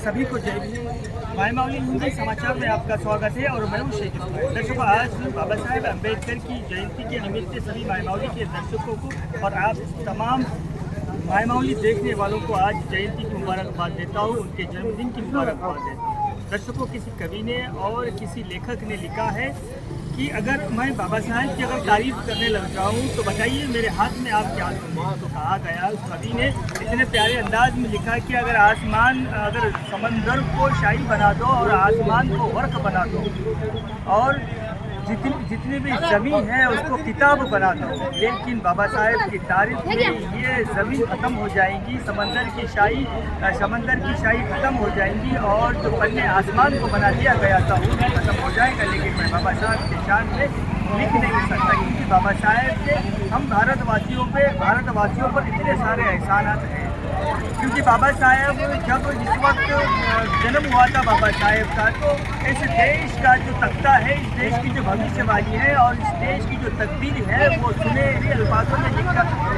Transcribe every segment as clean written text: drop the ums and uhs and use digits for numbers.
सभी को जय भीम। मायमावली हिंदी समाचार में आपका स्वागत है और मैं हूं शेख इस्माइल। दर्शकों, आज बाबा साहेब अम्बेडकर की जयंती के निमित्त सभी मायमावली के दर्शकों को और आप तमाम मायमावली देखने वालों को आज जयंती की मुबारकबाद देता हूं, उनके जन्मदिन की मुबारकबाद देता हूं। दर्शकों, किसी कवि ने और किसी लेखक ने लिखा है कि अगर मैं बाबा साहेब की अगर तारीफ करने लग जाऊँ तो बताइए मेरे हाथ में आप क्या सुनें। तो कहा गया, उस कवि ने इतने प्यारे अंदाज में लिखा कि अगर समंदर को शाही बना दो और आसमान को वर्क बना दो और जितनी भी ज़मीन है उसको किताब बना दो, लेकिन बाबा साहेब की तारीफ में ये ज़मीन ख़त्म हो जाएंगी, समंदर की शाही ख़त्म हो जाएंगी और जो पन्ने आसमान को बना दिया गया था वो भी ख़त्म हो जाएगा। लेकिन मैं बाबा साहेब के शान में लिख नहीं सकता, क्योंकि बाबा साहेब के हम भारतवासियों पर इतने सारे एहसानात हैं। क्योंकि बाबा साहेब जिस वक्त जन्म हुआ था बाबा साहेब का, तो इस देश का जो तख्ता है, इस देश की जो भविष्यवाणी है और इस देश की जो तकदीर है वो सुनहरे अल्फाजों में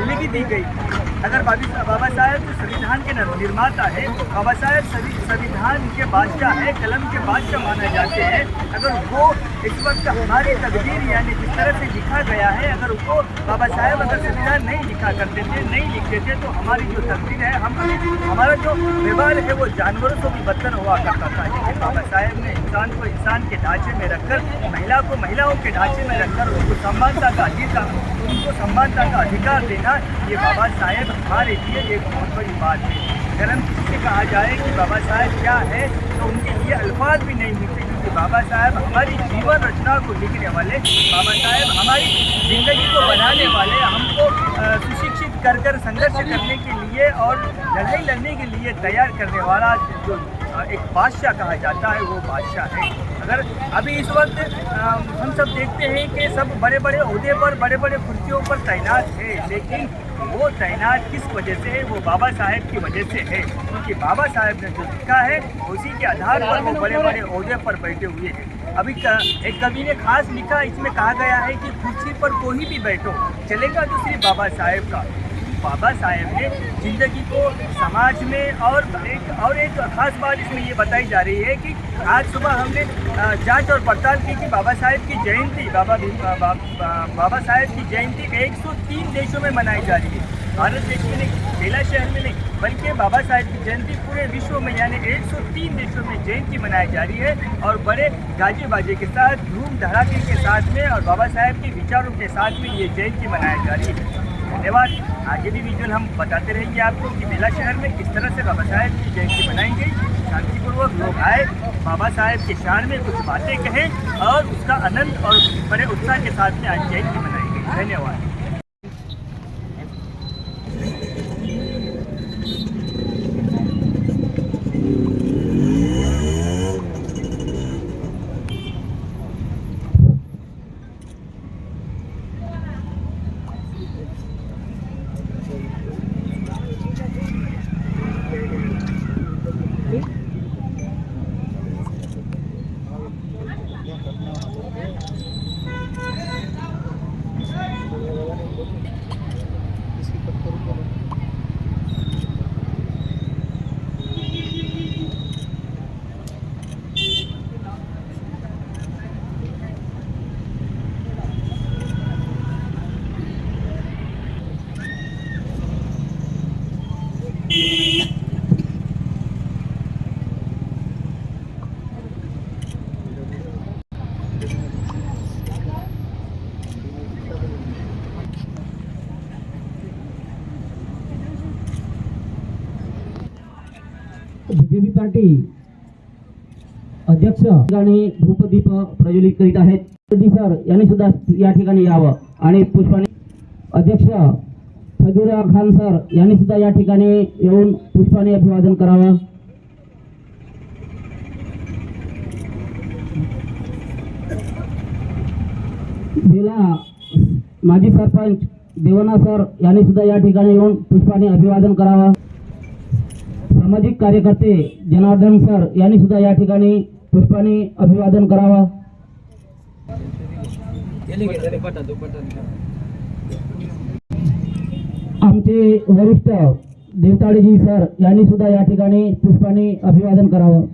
लिख दी गई। अगर बाबा साहेब संविधान के निर्माता है, बाबा साहेब संविधान के बादशाह है, कलम के बादशाह माने जाते हैं। अगर वो इस वक्त हमारी तकदीर यानी जिस तरह से लिखा गया है, अगर वो बाबा साहेब अगर संविधान नहीं लिखा करते थे, नहीं लिखते थे, तो हमारी जो तकदीर है, हमारा जो व्यवहार है वो जानवरों से भी बदतर हुआ करता था। लेकिन बाबा साहेब ने इंसान को इंसान के ढांचे में रखकर, महिला को महिलाओं के ढांचे में रखकर उनको समानता का अधिकार देना, ये बाबा साहेब हमारे लिए एक बहुत बड़ी बात है। अगर हम किसी से कहा जाए कि बाबा साहेब क्या है तो उनके लिए अल्फाज भी नहीं मिलते, क्योंकि बाबा साहेब हमारी जीवन रचना को लिखने वाले, बाबा साहेब हमारी ज़िंदगी को बनाने वाले, हमको सुशिक्षित कर संघर्ष करने के लिए और लड़ाई लड़ने के लिए तैयार करने वाला जो एक बादशाह कहा जाता है वो बादशाह है। अगर अभी इस वक्त हम सब देखते हैं कि सब बड़े बड़े ओहदे पर, बड़े बड़े कुर्सियों पर तैनात है, लेकिन वो तैनात किस वजह से है? वो बाबा साहेब की वजह से है, क्योंकि बाबा साहेब ने जो लिखा है उसी के आधार पर वो बड़े बड़े ओहदे पर बैठे हुए हैं। अभी एक कवि ने खास लिखा, इसमें कहा गया है कि कुर्सी पर कोई भी बैठो, चलेगा तो सिर्फ बाबा साहेब का। बाबा साहेब ने जिंदगी को समाज में और एक खास बात इसमें ये बताई जा रही है कि आज सुबह हमने जांच और पड़ताल की कि बाबा साहेब की जयंती बाबा साहेब की जयंती 103 देशों में मनाई जा रही है। भारत देश में नहीं, बेला शहर में नहीं, बल्कि बाबा साहेब की जयंती पूरे विश्व में यानी 103 देशों में जयंती मनाई जा रही है और बड़े गाजे बाजे के साथ, धूम धड़ाके के साथ में और बाबा साहेब के विचारों के साथ में ये जयंती मनाई जा रही है। धन्यवाद। आगे भी विजुअल हम बताते रहेंगे आपको कि बेला शहर में किस तरह से बाबा साहेब की जयंती मनाई गई। शांतिपूर्वक लोग आए, बाबा साहेब के शान में कुछ बातें कहें और उसका आनंद और बड़े उत्साह के साथ में आज जयंती मनाई गई। धन्यवाद। बीजेपी पार्टी अध्यक्ष ठिकाणी धूपदीप प्रज्वलित करीत आहेत। सर यांनी सुद्धा या ठिकाणी यावं आणि पुष्पाने अध्यक्ष फजूरा खान सर यांनी सुद्धा या ठिकाणी येऊन पुष्पाने अभिवादन करावं। बेला माजी सरपंच देवना सर यांनी सुद्धा या ठिकाणी येऊन पुष्पाने अभिवादन करावं। सामाजिक कार्यकर्ते जनार्दन सर यांनी सुद्धा या ठिकाणी पुष्पाने अभिवादन करावं। आमचे वरिष्ठ देवताळेजी सर यांनी सुद्धा या ठिकाणी पुष्पाने अभिवादन करावं.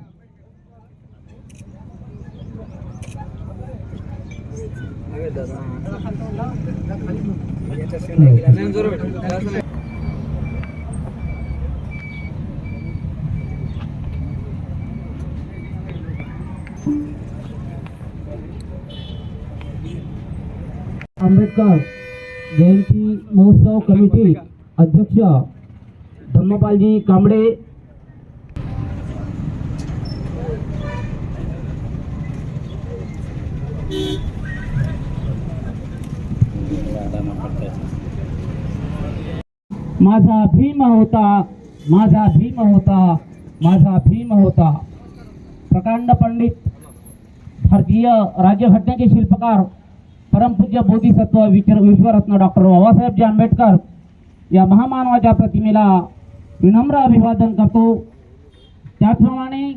आंबेडकर जयंती महोत्सव कमिटी अध्यक्ष धम्मपालजी कांबळे, माझा भीम होता, माझा भीम होता, माझा भीम होता. प्रकांड पंडित भारतीय राज्यघटनेचे शिल्पकार परमपूज्य बोधिसत्व विश्वरत्न डॉक्टर बाबासाहेबजी आंबेडकर या महामानवाच्या प्रतिमेला विनम्र अभिवादन करतो. त्याचप्रमाणे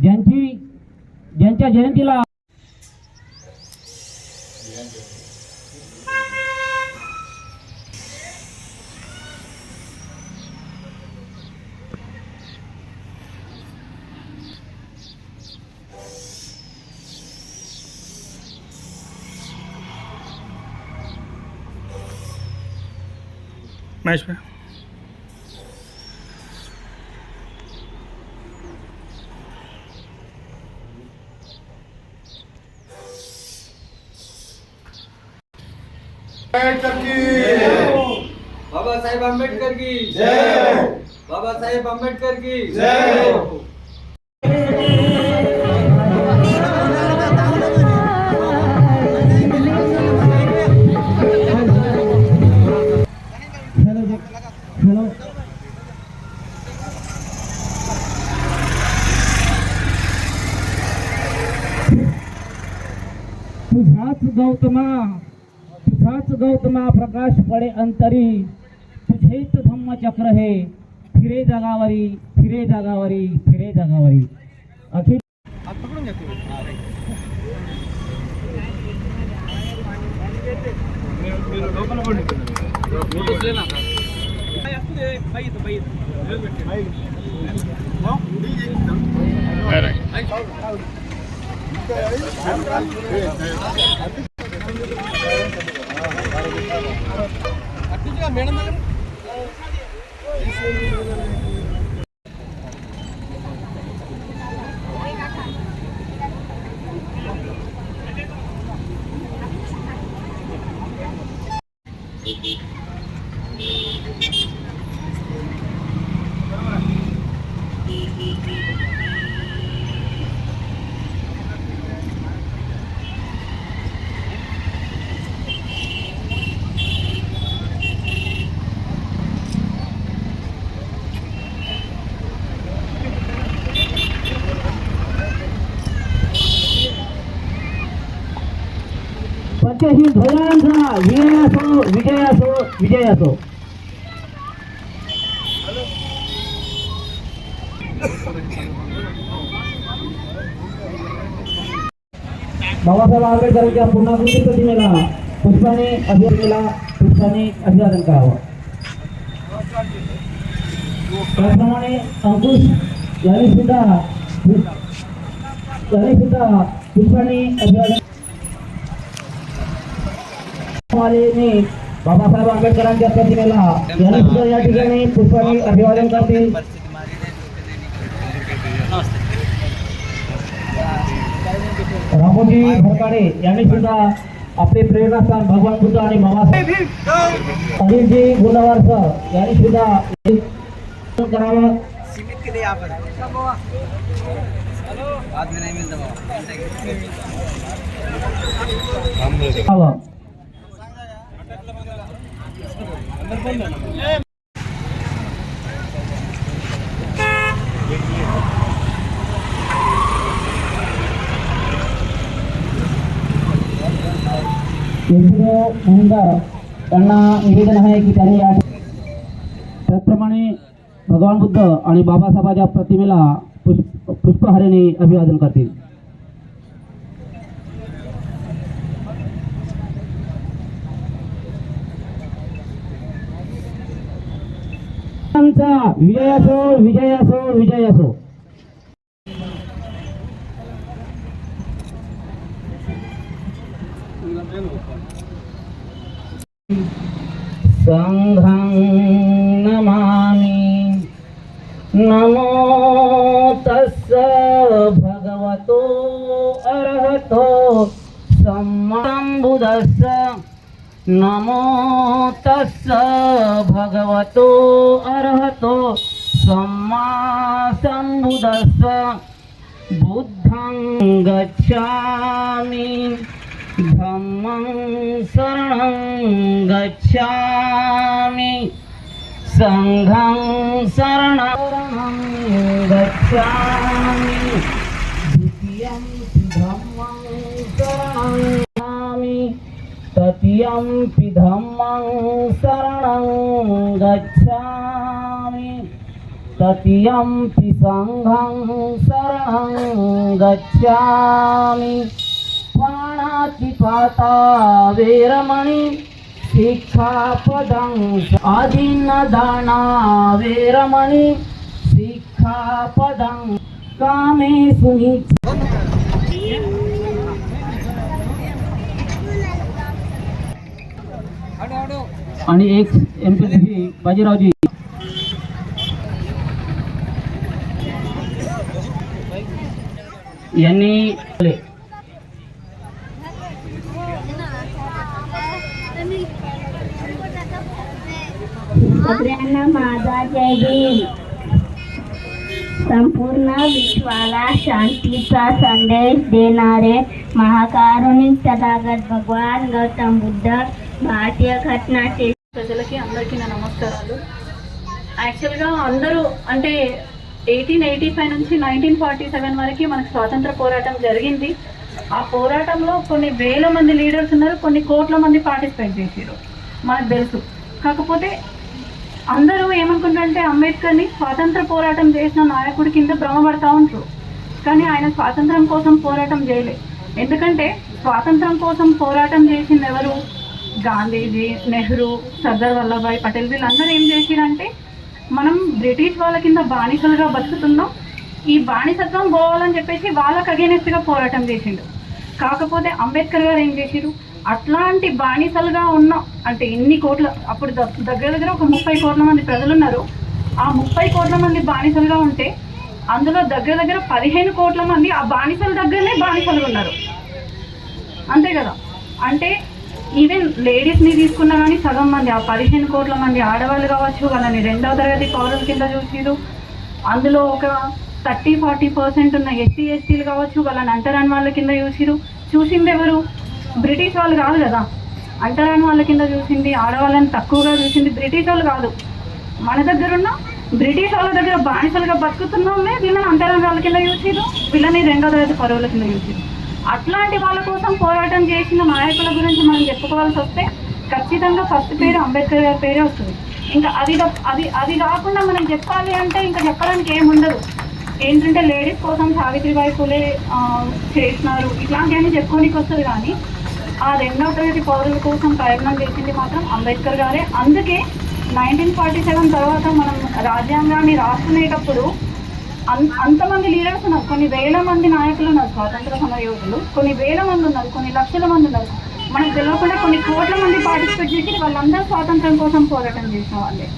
ज्यांच्या जयंतीला महेश भाई बाबासाहेब आंबेडकर की जय. बाबासाहेब आंबेडकर की जय. तुझाच गौतमा प्रकाश पडे अंतरी, तुझेच धम्मचक्र हे फिरे जगावरी, फिरे जगावरी, फिरे जगावरी. अखिल पंचशील ध्वजांचा विजय असो, विजय असो, विजय असो. बाबासाहेब आंबेडकरांच्या पूर्णाकृती प्रतिमेला पुष्पाने अभिवादन करावं. त्याचप्रमाणे अंकुश यांनी सुद्धा पुष्पाने अभिवादन बाबासाहेब आंबेडकरांच्या प्रतिमेला यांनी सुद्धा या ठिकाणी पुष्पाने अभिवादन करतील. रामोजी भरकाडे यांनी सुद्धा आपले प्रेरणास्थान भगवान बुद्ध आणि बाबासाहेब अनिलजी गुणवार सर यांनी सुद्धा करावं. त्यांना निवेदन आहे की त्यांनी त्याचप्रमाणे भगवान बुद्ध आणि बाबासाहेबांच्या प्रतिमेला पुष्पहाराने अभिवादन करतील. విజయసో విజయసో విజయసో. సంఘం నమామి. నమో తస్స భగవతో అర్హతో సమ్మా సంబుద్దస్స. నమో తస్స భగవతో అర్హతో సమ్మా సంబుద్దస్స. బుద్ధం గచ్ఛామి ధమ్మం శరణం గచ్ఛామి సంఘం శరణం గచ్ఛామి. ద్వితీయం ధమ్మం శరణం గచ్ఛామి తృతీయంపి ధమ్మం శరణం గచ్ఛామి తృతీయంపి సంఘం శరణం గచ్ఛామి. ప్రాణాతిపాతా వేరమణి శిక్షాపదం ఆదిన్నదానా వేరమణి శిక్షాపదం కామేషు आणि एक एमपीसी बाजीरावजी. यांनी सगळ्यांना माझा जय भीम. संपूर्ण विश्वाला शांतीचा संदेश देणारे महाकारुणिक तथागत भगवान गौतम बुद्ध భారతీయ ఘటనాటి ప్రజలకి అందరికీ నా నమస్కారాలు. యాక్చువల్గా అందరూ అంటే 1885 నుంచి 1947 వరకు మనకు స్వాతంత్ర పోరాటం జరిగింది. ఆ పోరాటంలో కొన్ని వేల మంది లీడర్స్ ఉన్నారు, కొన్ని కోట్ల మంది పార్టిసిపేట్ చేశారు మనకు తెలుసు. కాకపోతే అందరూ ఏమనుకుంటారంటే అంబేద్కర్ని స్వాతంత్ర పోరాటం చేసిన నాయకుడి కింద భ్రమపడతా ఉంటారు. కానీ ఆయన స్వాతంత్రం కోసం పోరాటం చేయలేదు. ఎందుకంటే స్వాతంత్రం కోసం పోరాటం చేసింది ఎవరు? గాంధీజీ, నెహ్రూ, సర్దార్ వల్లభాయ్ పటేల్. వీళ్ళందరూ ఏం చేసిరంటే మనం బ్రిటిష్ వాళ్ళ కింద బానిసలుగా బతుకుతున్నాం, ఈ బానిసత్వం పోవాలని చెప్పేసి వాళ్ళకి అగేనెస్ట్గా పోరాటం చేసిండు. కాకపోతే అంబేద్కర్ గారు ఏం చేసిరు? అట్లాంటి బానిసలుగా ఉన్న అంటే ఎన్ని కోట్ల అప్పుడు దగ్గర దగ్గర ఒక 30 కోట్ల మంది ప్రజలు ఉన్నారు. ఆ 30 కోట్ల మంది బానిసలుగా ఉంటే అందులో దగ్గర దగ్గర 15 కోట్ల మంది ఆ బానిసల దగ్గరనే బానిసలుగా ఉన్నారు. అంతే కదా? అంటే ఈవెన్ లేడీస్ని తీసుకున్నా కానీ సగం మంది ఆ 15 కోట్ల మంది ఆడవాళ్ళు కావచ్చు, వాళ్ళని 2వ తరగతి పౌరుల కింద చూసిరు. అందులో ఒక 30-40% ఉన్న ఎస్సీ ఎస్టీలు కావచ్చు, వాళ్ళని అంటరాని వాళ్ళ కింద చూసిరు. చూసింది ఎవరు? బ్రిటిష్ వాళ్ళు కాదు కదా. అంటరాని వాళ్ళ కింద చూసింది, ఆడవాళ్ళని తక్కువగా చూసింది బ్రిటిష్ వాళ్ళు కాదు. మన దగ్గర ఉన్న బ్రిటిష్ వాళ్ళ దగ్గర బానిసలుగా బతుకుతున్నామే వీళ్ళని అంటరాని వాళ్ళ కింద చూసిరు, వీళ్ళని 2వ తరగతి పౌరుల కింద చూసిరు. అట్లాంటి వాళ్ళ కోసం పోరాటం చేసిన నాయకుల గురించి మనం చెప్పుకోవాల్సి వస్తే ఖచ్చితంగా ఫస్ట్ పేరు అంబేద్కర్ గారి పేరే వస్తుంది. ఇంకా అది కాకుండా మనం చెప్పాలి అంటే ఇంకా చెప్పడానికి ఏముండదు. ఏంటంటే లేడీస్ కోసం సావిత్రిబాయి ఫులే చేసినారు, ఇట్లాంటివన్నీ చెప్పుకోనికి వస్తుంది. కానీ ఆ 2వ తరగతి పౌరుల కోసం ప్రయత్నం చేసింది మాత్రం అంబేద్కర్ గారే. అందుకే 1947 తర్వాత మనం రాజ్యాంగాన్ని రాసుకునేటప్పుడు అంతమంది లీడర్స్ ఉన్నారు, కొన్ని వేల మంది నాయకులు ఉన్నారు, స్వాతంత్ర సమర యోధులు కొన్ని వేల మంది ఉన్నారు, కొన్ని లక్షల మంది ఉన్నారు. మనకు తెలియకుండా కొన్ని కోట్ల మంది పార్టిసిపేట్ చేసి వాళ్ళందరూ స్వాతంత్రం కోసం పోరాటం చేసిన వాళ్ళే.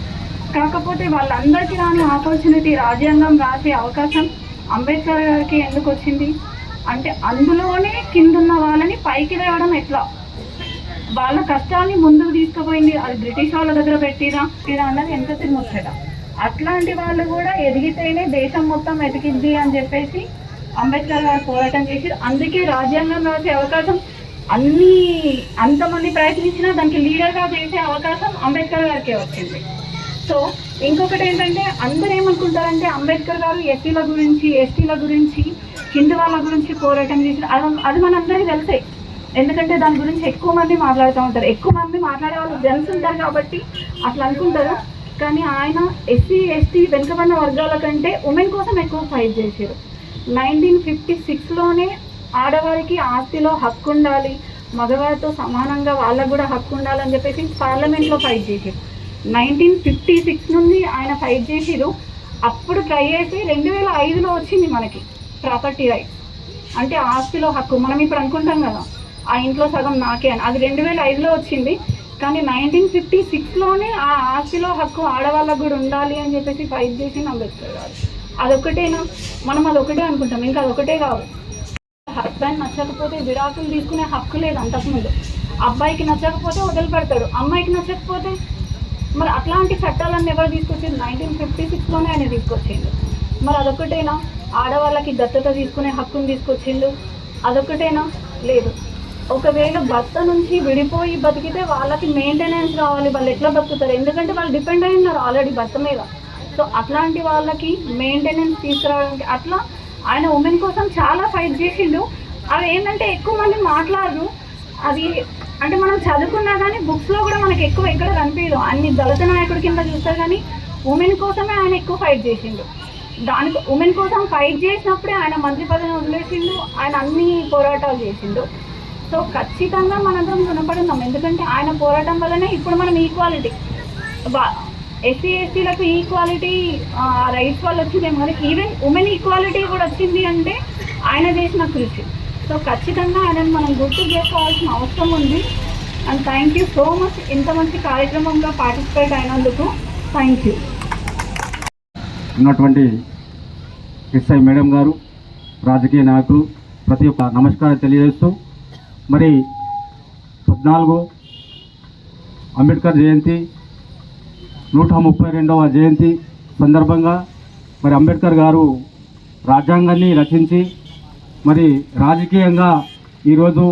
కాకపోతే వాళ్ళందరికీ రాని ఆపర్చునిటీ, రాజ్యాంగం రాసే అవకాశం అంబేద్కర్ గారికి ఎందుకు వచ్చింది అంటే అందులోనే కిందున్న వాళ్ళని పైకి తేవడం ఎట్లా, వాళ్ళ కష్టాన్ని ముందుకు తీసుకుపోయింది. అది బ్రిటిష్ వాళ్ళ దగ్గర పెట్టిరా అన్నది ఎంత తిరిగొచ్చట. అట్లాంటి వాళ్ళు కూడా ఎదిగితేనే దేశం మొత్తం ఎదిగిద్ది అని చెప్పేసి అంబేద్కర్ గారు పోరాటం చేసి, అందుకే రాజ్యాంగం రాసే అవకాశం అంతమంది ప్రయత్నించినా దానికి లీడర్గా చేసే అవకాశం అంబేద్కర్ గారికే వచ్చింది. సో ఇంకొకటి ఏంటంటే అందరూ ఏమనుకుంటారంటే అంబేద్కర్ గారు ఎస్సీల గురించి, ఎస్టీల గురించి, కింది వాళ్ళ గురించి పోరాటం చేసి అది మనందరికీ తెలిసే. ఎందుకంటే దాని గురించి ఎక్కువ మంది మాట్లాడుతూ ఉంటారు, ఎక్కువ మంది మాట్లాడే వాళ్ళు జెంట్స్ ఉంటారు కాబట్టి అట్లా అనుకుంటారు. కానీ ఆయన ఎస్సీ ఎస్టీ వెనుకబడిన వర్గాల కంటే ఉమెన్ కోసం ఎక్కువ ఫైట్ చేశారు. 1956లోనే ఆడవారికి ఆస్తిలో హక్కు ఉండాలి, మగవారితో సమానంగా వాళ్ళకు కూడా హక్కు ఉండాలని చెప్పేసి పార్లమెంట్లో ఫైట్ చేశారు. 1956 నుండి ఆయన ఫైట్ చేసిరు. అప్పుడు ట్రై చేసి 2005లో వచ్చింది మనకి ప్రాపర్టీ రైట్, అంటే ఆస్తిలో హక్కు. మనం ఇప్పుడు అనుకుంటాం కదా ఆ ఇంట్లో సగం నాకే అని, అది 2005లో వచ్చింది. కానీ 1956లోనే ఆ ఆస్తిలో హక్కు ఆడవాళ్ళకు కూడా ఉండాలి అని చెప్పేసి ఫైట్ చేసి అంబేద్కర్ గారు. అదొక్కటేనా? మనం అదొకటే అనుకుంటాం, ఇంకా అదొకటే కాదు. హస్బెండ్ నచ్చకపోతే విడాకులు తీసుకునే హక్కు లేదు అంతకుముందు. అబ్బాయికి నచ్చకపోతే వదిలిపెడతాడు, అమ్మాయికి నచ్చకపోతే మరి అట్లాంటి చట్టాలన్నీ ఎవరు తీసుకొచ్చింది? 1956లోనే ఆయన తీసుకొచ్చిండు. మరి అదొకటేనా? ఆడవాళ్ళకి దత్తత తీసుకునే హక్కును తీసుకొచ్చిండు, అదొకటేనా? లేదు. ఒకవేళ భర్త నుంచి విడిపోయి బతికితే వాళ్ళకి మెయింటెనెన్స్ కావాలి, వాళ్ళు ఎట్లా బతుకుతారు? ఎందుకంటే వాళ్ళు డిపెండ్ అయి ఉన్నారు ఆల్రెడీ భర్త మీద. సో అట్లాంటి వాళ్ళకి మెయింటెనెన్స్ తీసుకురావడానికి అట్లా ఆయన ఉమెన్ కోసం చాలా ఫైట్ చేసిండు. అవి ఏంటంటే ఎక్కువ మంది మాట్లాడరు, అది అంటే మనం చదువుకున్నా కానీ బుక్స్లో కూడా మనకి ఎక్కువ ఎక్కడ కనిపించదు. అన్ని దళిత నాయకుడి కింద చూస్తారు కానీ ఉమెన్ కోసమే ఆయన ఎక్కువ ఫైట్ చేసిండు. దానికి ఉమెన్ కోసం ఫైట్ చేసినప్పుడే ఆయన మంత్రి పదవిని వదిలేసిండు, ఆయన అన్ని పోరాటాలు చేసిండు. సో ఖచ్చితంగా మనందరం రుణపడి ఉన్నాం, ఎందుకంటే ఆయన పోరాటం వల్లనే ఇప్పుడు మనం ఈక్వాలిటీ, ఎస్సీ ఎస్టీలకు ఈక్వాలిటీ రైట్స్ వల్ల వచ్చిందేమో కానీ ఈవెన్ ఉమెన్ ఈక్వాలిటీ కూడా వచ్చింది అంటే ఆయన చేసిన కృషి. సో ఖచ్చితంగా ఆయనను మనం గుర్తు చేసుకోవాల్సిన అవసరం ఉంది. And thank you so much ఇంత మంచి కార్యక్రమంలో పార్టిసిపేట్ అయినందుకు. Thank you. ఉన్నటువంటి ఎస్ఐ మేడం గారు, రాజకీయ నాయకులు ప్రతి ఒక్క నమస్కారం తెలియజేస్తూ, మరి 14 అంబేద్కర్ జయంతి 132వ జయంతి సందర్భంగా మరి అంబేద్కర్ గారు రాజ్యాంగాన్ని రచించి మరి రాజకీయంగా ఈరోజు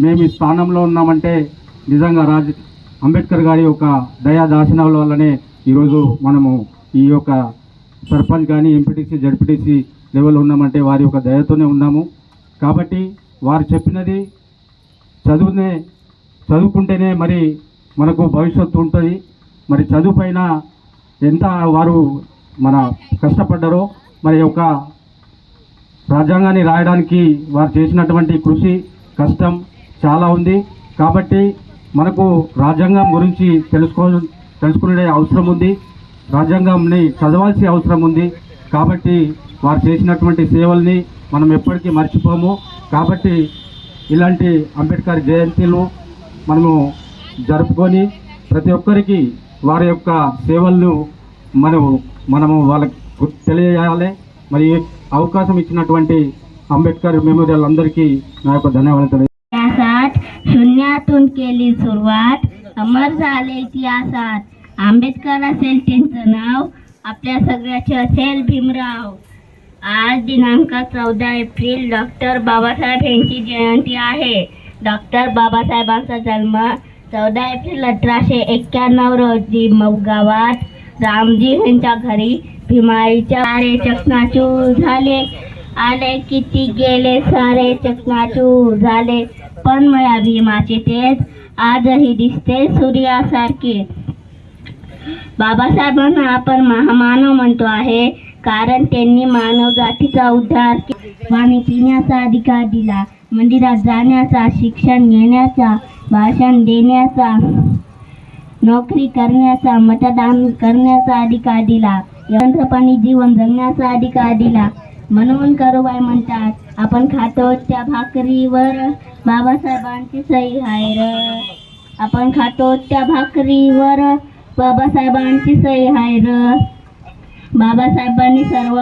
మేము ఈ స్థానంలో ఉన్నామంటే నిజంగా అంబేద్కర్ గారి యొక్క దయా దాశనాల వల్లనే ఈరోజు మనము ఈ యొక్క సర్పంచ్ కానీ ఎంపీటీసీ జడ్పీటీసీ లెవెల్ ఉన్నామంటే వారి యొక్క దయతోనే ఉన్నాము. కాబట్టి వారు చెప్పినది చదువుకుంటేనే మరి మనకు భవిష్యత్తు ఉంటుంది. మరి చదువు పైన ఎంత వారు మన కష్టపడ్డారో, మరి యొక్క రాజ్యాంగాన్ని రాయడానికి వారు చేసినటువంటి కృషి కష్టం చాలా ఉంది. కాబట్టి మనకు రాజ్యాంగం గురించి తెలుసుకునే అవసరం ఉంది, రాజ్యాంగంని చదవాల్సిన అవసరం ఉంది. కాబట్టి వారు చేసినటువంటి సేవల్ని మనం ఎప్పటికీ మర్చిపోము. కాబట్టి ఇలాంటి అంబేద్కర్ జయంతిలు మనము జరుపుకొని ప్రతి ఒక్కరికి వారి యొక్క సేవలను మనము వాళ్ళకి తెలియజేయాలి. మరి అవకాశం ఇచ్చినటువంటి అంబేద్కర్ మెమోరియల్ అందరికీ నా యొక్క ధన్యవాదాలు. इतिहासात शून्यातून केली सुरुवात, अमर झाले इतिहासात. आंबेडकर असेल त्यांचं नाव, आपल्या सगळ्याचे असेल भीमराव. आज दिनांक 14 एप्रिल डॉक्टर बाबासाहेब यांची जयंती आहे. डॉक्टर बाबासाहेबांचा जन्म 14 एप्रिल 1891 रोजी गावात रामजी यांच्या घरी भीमाईच्या सारे चकनाचूर झाले. आले किती गेले सारे चकनाचूर झाले, पण मया भीमाचे तेज आजही दिसते सूर्यासारखे. बाबासाहेबांना आपण महामानव म्हणतो आहे, कारण त्यांनी मानव जातीचा उद्धार केला. पाणी पिण्याचा अधिकार दिला, मंदिरात जाण्याचा, शिक्षण घेण्याचा, भाषण देण्याचा, नोकरी करण्याचा, मतदान करण्याचा अधिकार दिला, स्वतंत्रपणे जीवन जगण्याचा अधिकार दिला. म्हणून करुबाई म्हणतात, आपण खातो त्या भाकरीवर बाबासाहेबांची सही आहे र. आपण खातो त्या भाकरीवर बाबासाहेबांची सही आहे र. बाबासाहेबांनी सर्व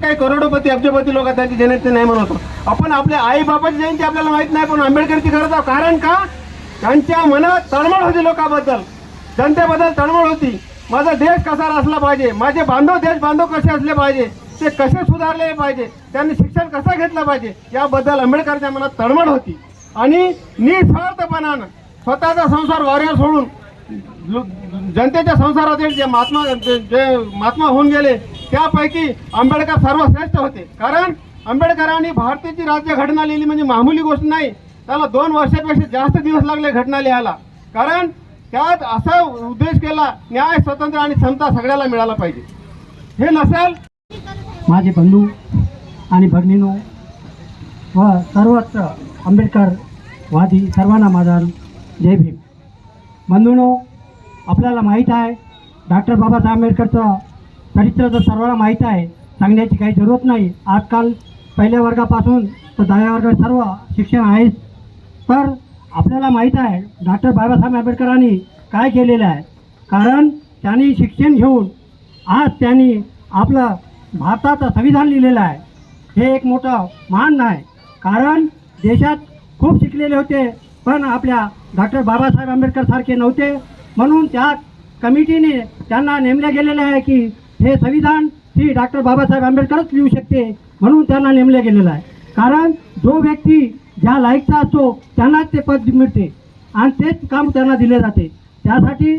काही करोडोपती अब्जपती लोक त्यांची जयंती नाही म्हणतो. आपण आपल्या आई बाबाची जयंती आपल्याला माहित नाही, पण आंबेडकरची करत आहोत. कारण का? त्यांच्या मनात तळमळ होती लोकांबद्दल, जनतेबद्दल तळमळ होती. माझा देश कसा असला पाहिजे, माझे बांधव देश बांधव कसे असले पाहिजे, ते कसे सुधारले पाहिजे, त्यांनी शिक्षण कसं घेतलं पाहिजे, याबद्दल आंबेडकरच्या मनात तळमळ होती. आणि निस्वार्थपणानं स्वतःचा संसार वाऱ्यावर सोडून जनतेच्या संसारातील जे महात्मा होऊन गेले त्यापैकी आंबेडकर सर्वश्रेष्ठ होते. कारण आंबेडकरांनी भारताची राज्यघटना लिहिली म्हणजे मामूली गोष्ट नाही. त्याला 2 वर्षापेक्षा जास्त दिवस लागले घटना लिहायला. कारण त्यात असा उद्देश केला, न्याय, स्वतंत्र आणि समता सगळ्याला मिळाला पाहिजे. हे नसेल. माझे बंधू आणि भगिनीनो व सर्वच आंबेडकरवादी सर्वांना माझा जय भीम. बंधूनो, आपल्याला माहीत आहे, डॉक्टर बाबासाहेब आंबेडकरचं चरित्र तर सर्वांना माहीत आहे, सांगण्याची काही जरूरत नाही. आजकाल पहिल्या वर्गापासून तर 10व्या वर्गात सर्व शिक्षण आहेच. तर आपल्याला माहीत आहे डॉक्टर बाबासाहेब आंबेडकरांनी काय केलेलं आहे. कारण त्यांनी शिक्षण घेऊन आज त्यांनी आपलं भारताचं संविधान लिहिलेलं आहे. हे एक मोठं मान आहे. कारण देशात खूप शिकलेले होते पण आपल्या डॉक्टर बाबासाहेब आंबेडकर सारखे नव्हते. म्हणून त्या कमिटीने त्यांना नेमले गेलेले आहे की हे संविधान ही डॉक्टर बाबासाहेब आंबेडकरच लिहू शकते, म्हणून त्यांना नेमले गेलेलं आहे. कारण जो व्यक्ती ज्या लायकचा असतो त्यांनाच ते पद मिळते आणि तेच काम त्यांना दिले जाते. त्यासाठी